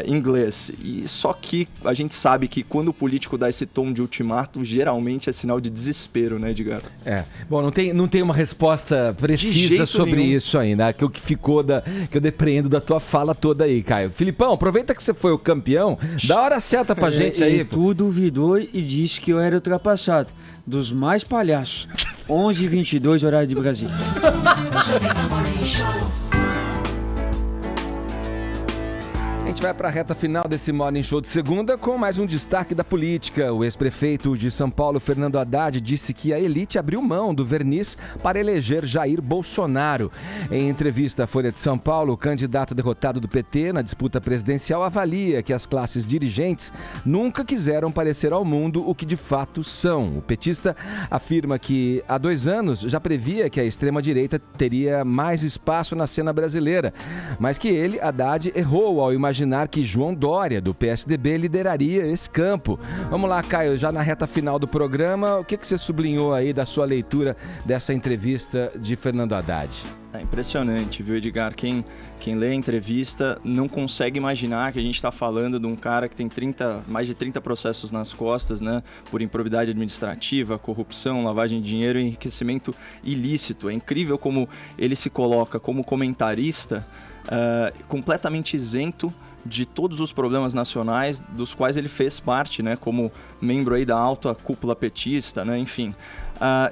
inglês. E só que a gente sabe que quando o político dá esse tom de ultimato, geralmente é sinal de desespero, né, Edgar? Bom, não tem uma resposta precisa sobre nenhum. isso ainda, que o que ficou que eu depreendo da tua fala toda aí, Caio. Filipão, aproveita que você foi o campeão, dá a hora certa pra gente aí. Tu duvidou e disse que eu era ultrapassado. Dos mais palhaços. 11h22, horário de Brasília. A gente vai para a reta final desse Morning Show de segunda com mais um destaque da política. O ex-prefeito de São Paulo, Fernando Haddad, disse que a elite abriu mão do verniz para eleger Jair Bolsonaro. Em entrevista à Folha de São Paulo, o candidato derrotado do PT na disputa presidencial avalia que as classes dirigentes nunca quiseram parecer ao mundo o que de fato são. O petista afirma que há 2 anos já previa que a extrema-direita teria mais espaço na cena brasileira, mas que ele, Haddad, errou ao imaginar que João Dória, do PSDB, lideraria esse campo. Vamos lá, Caio, já na reta final do programa, o que você sublinhou aí da sua leitura dessa entrevista de Fernando Haddad? É impressionante, viu, Edgar? Quem lê a entrevista não consegue imaginar que a gente está falando de um cara que tem mais de 30 processos nas costas, né? Por improbidade administrativa, corrupção, lavagem de dinheiro e enriquecimento ilícito. É incrível como ele se coloca como comentarista completamente isento de todos os problemas nacionais dos quais ele fez parte, né, como membro aí da alta cúpula petista, né, enfim.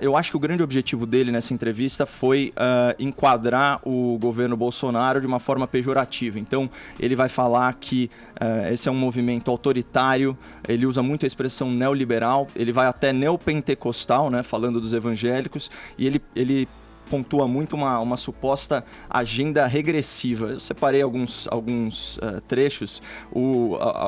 Eu acho que o grande objetivo dele nessa entrevista foi enquadrar o governo Bolsonaro de uma forma pejorativa. Então, ele vai falar que esse é um movimento autoritário, ele usa muito a expressão neoliberal, ele vai até neopentecostal, né, falando dos evangélicos, e ele pontua muito uma suposta agenda regressiva. Eu separei alguns trechos,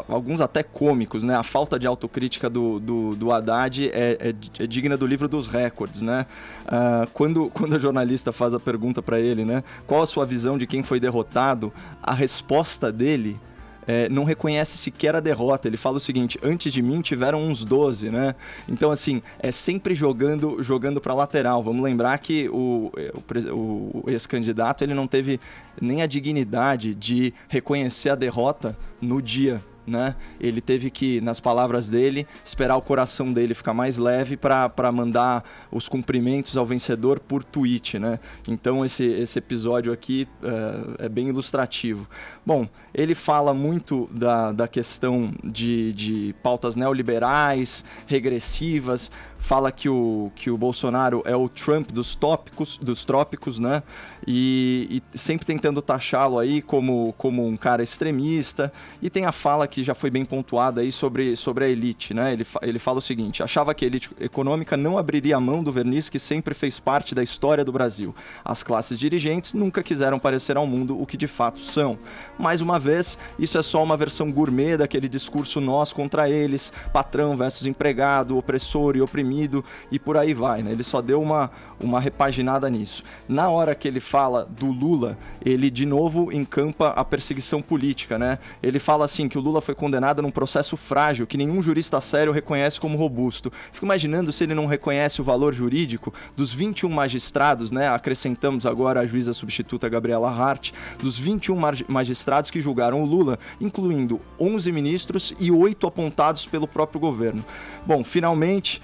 alguns até cômicos, né? A falta de autocrítica do Haddad é digna do livro dos recordes, né? Quando a jornalista faz a pergunta para ele, né? Qual a sua visão de quem foi derrotado? A resposta dele não reconhece sequer a derrota. Ele fala o seguinte: antes de mim tiveram uns 12, né? Então, assim, é sempre jogando para lateral. Vamos lembrar que o ex-candidato, ele não teve nem a dignidade de reconhecer a derrota no dia, né? Ele teve que, nas palavras dele, esperar o coração dele ficar mais leve para mandar os cumprimentos ao vencedor por tweet, né? Então esse episódio aqui é bem ilustrativo. Bom, ele fala muito da questão de pautas neoliberais, regressivas, fala que o Bolsonaro é o Trump dos trópicos, né? E sempre tentando taxá-lo aí como um cara extremista. E tem a fala que já foi bem pontuada aí sobre a elite, né? Ele fala o seguinte: achava que a elite econômica não abriria a mão do verniz que sempre fez parte da história do Brasil. As classes dirigentes nunca quiseram parecer ao mundo o que de fato são. Mais uma vez, isso é só uma versão gourmet daquele discurso nós contra eles, patrão versus empregado, opressor e oprimido, e por aí vai, né? Ele só deu uma repaginada nisso. Na hora que ele fala do Lula, ele de novo encampa a perseguição política, né? Ele fala assim que o Lula foi condenado num processo frágil que nenhum jurista sério reconhece como robusto. Fico imaginando se ele não reconhece o valor jurídico dos 21 magistrados, né? Acrescentamos agora a juíza substituta Gabriela Hart, dos 21 magistrados que julgaram o Lula, incluindo 11 ministros e 8 apontados pelo próprio governo. Bom, finalmente,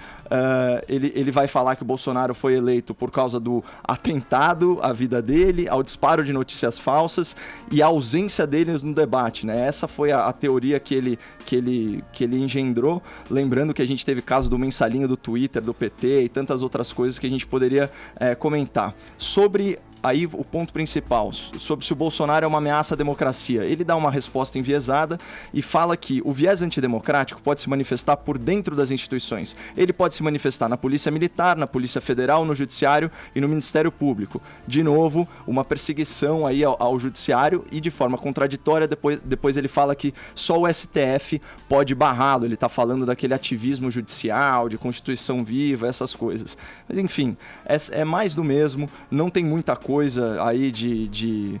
ele vai falar que o Bolsonaro foi eleito por causa do atentado à vida dele, ao disparo de notícias falsas e à ausência dele no debate, né? Essa foi a teoria que ele engendrou, lembrando que a gente teve caso do mensalinho do Twitter, do PT e tantas outras coisas que a gente poderia comentar. Sobre aí o ponto principal, sobre se o Bolsonaro é uma ameaça à democracia. Ele dá uma resposta enviesada e fala que o viés antidemocrático pode se manifestar por dentro das instituições. Ele pode se manifestar na Polícia Militar, na Polícia Federal, no Judiciário e no Ministério Público. De novo, uma perseguição aí ao Judiciário e de forma contraditória, depois ele fala que só o STF pode barrá-lo. Ele está falando daquele ativismo judicial, de Constituição viva, essas coisas. Mas enfim, é mais do mesmo, não tem muita coisa aí de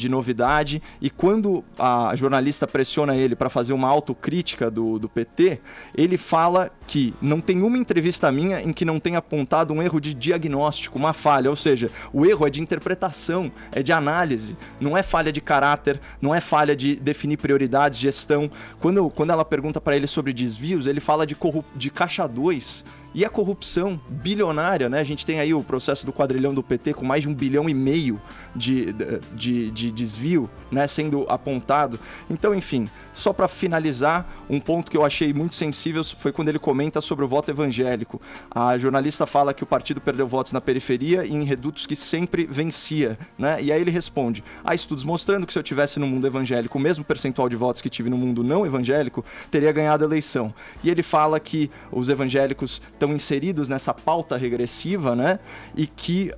novidade, e quando a jornalista pressiona ele para fazer uma autocrítica do PT, ele fala que não tem uma entrevista minha em que não tenha apontado um erro de diagnóstico, uma falha, ou seja, o erro é de interpretação, é de análise, não é falha de caráter, não é falha de definir prioridades, gestão. Quando ela pergunta para ele sobre desvios, ele fala de caixa 2, e a corrupção bilionária, né? A gente tem aí o processo do quadrilhão do PT com mais de 1,5 bilhão de desvio, né, sendo apontado. Então, enfim, só para finalizar, um ponto que eu achei muito sensível foi quando ele comenta sobre o voto evangélico. A jornalista fala que o partido perdeu votos na periferia e em redutos que sempre vencia, né? E aí ele responde: há estudos mostrando que se eu tivesse no mundo evangélico o mesmo percentual de votos que tive no mundo não evangélico, teria ganhado a eleição. E ele fala que os evangélicos estão inseridos nessa pauta regressiva, né? E que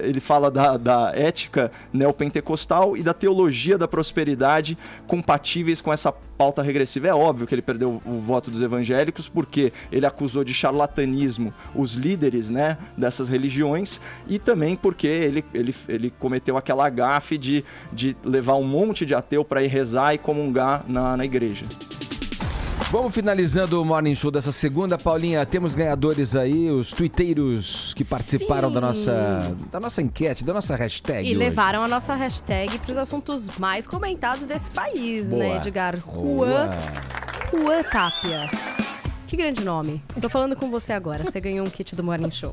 ele fala da ética neopentecostal e da teologia da prosperidade compatíveis com essa pauta regressiva. É óbvio que ele perdeu o voto dos evangélicos porque ele acusou de charlatanismo os líderes, né, dessas religiões, e também porque ele cometeu aquela gafe de levar um monte de ateu para ir rezar e comungar na igreja. Vamos finalizando o Morning Show dessa segunda, Paulinha. Temos ganhadores aí, os tuiteiros que participaram da nossa enquete, da nossa hashtag. E hoje levaram a nossa hashtag para os assuntos mais comentados desse país, Boa. né, Edgar? Juan Tapia. Que grande nome. Tô falando com você agora. Você ganhou um kit do Morning Show.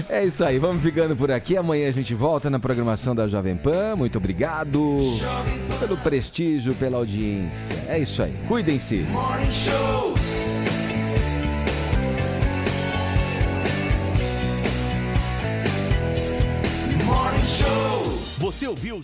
É isso aí, vamos ficando por aqui. Amanhã a gente volta na programação da Jovem Pan. Muito obrigado pelo prestígio, pela audiência. É isso aí, cuidem-se. Morning Show. Morning Show. Você ouviu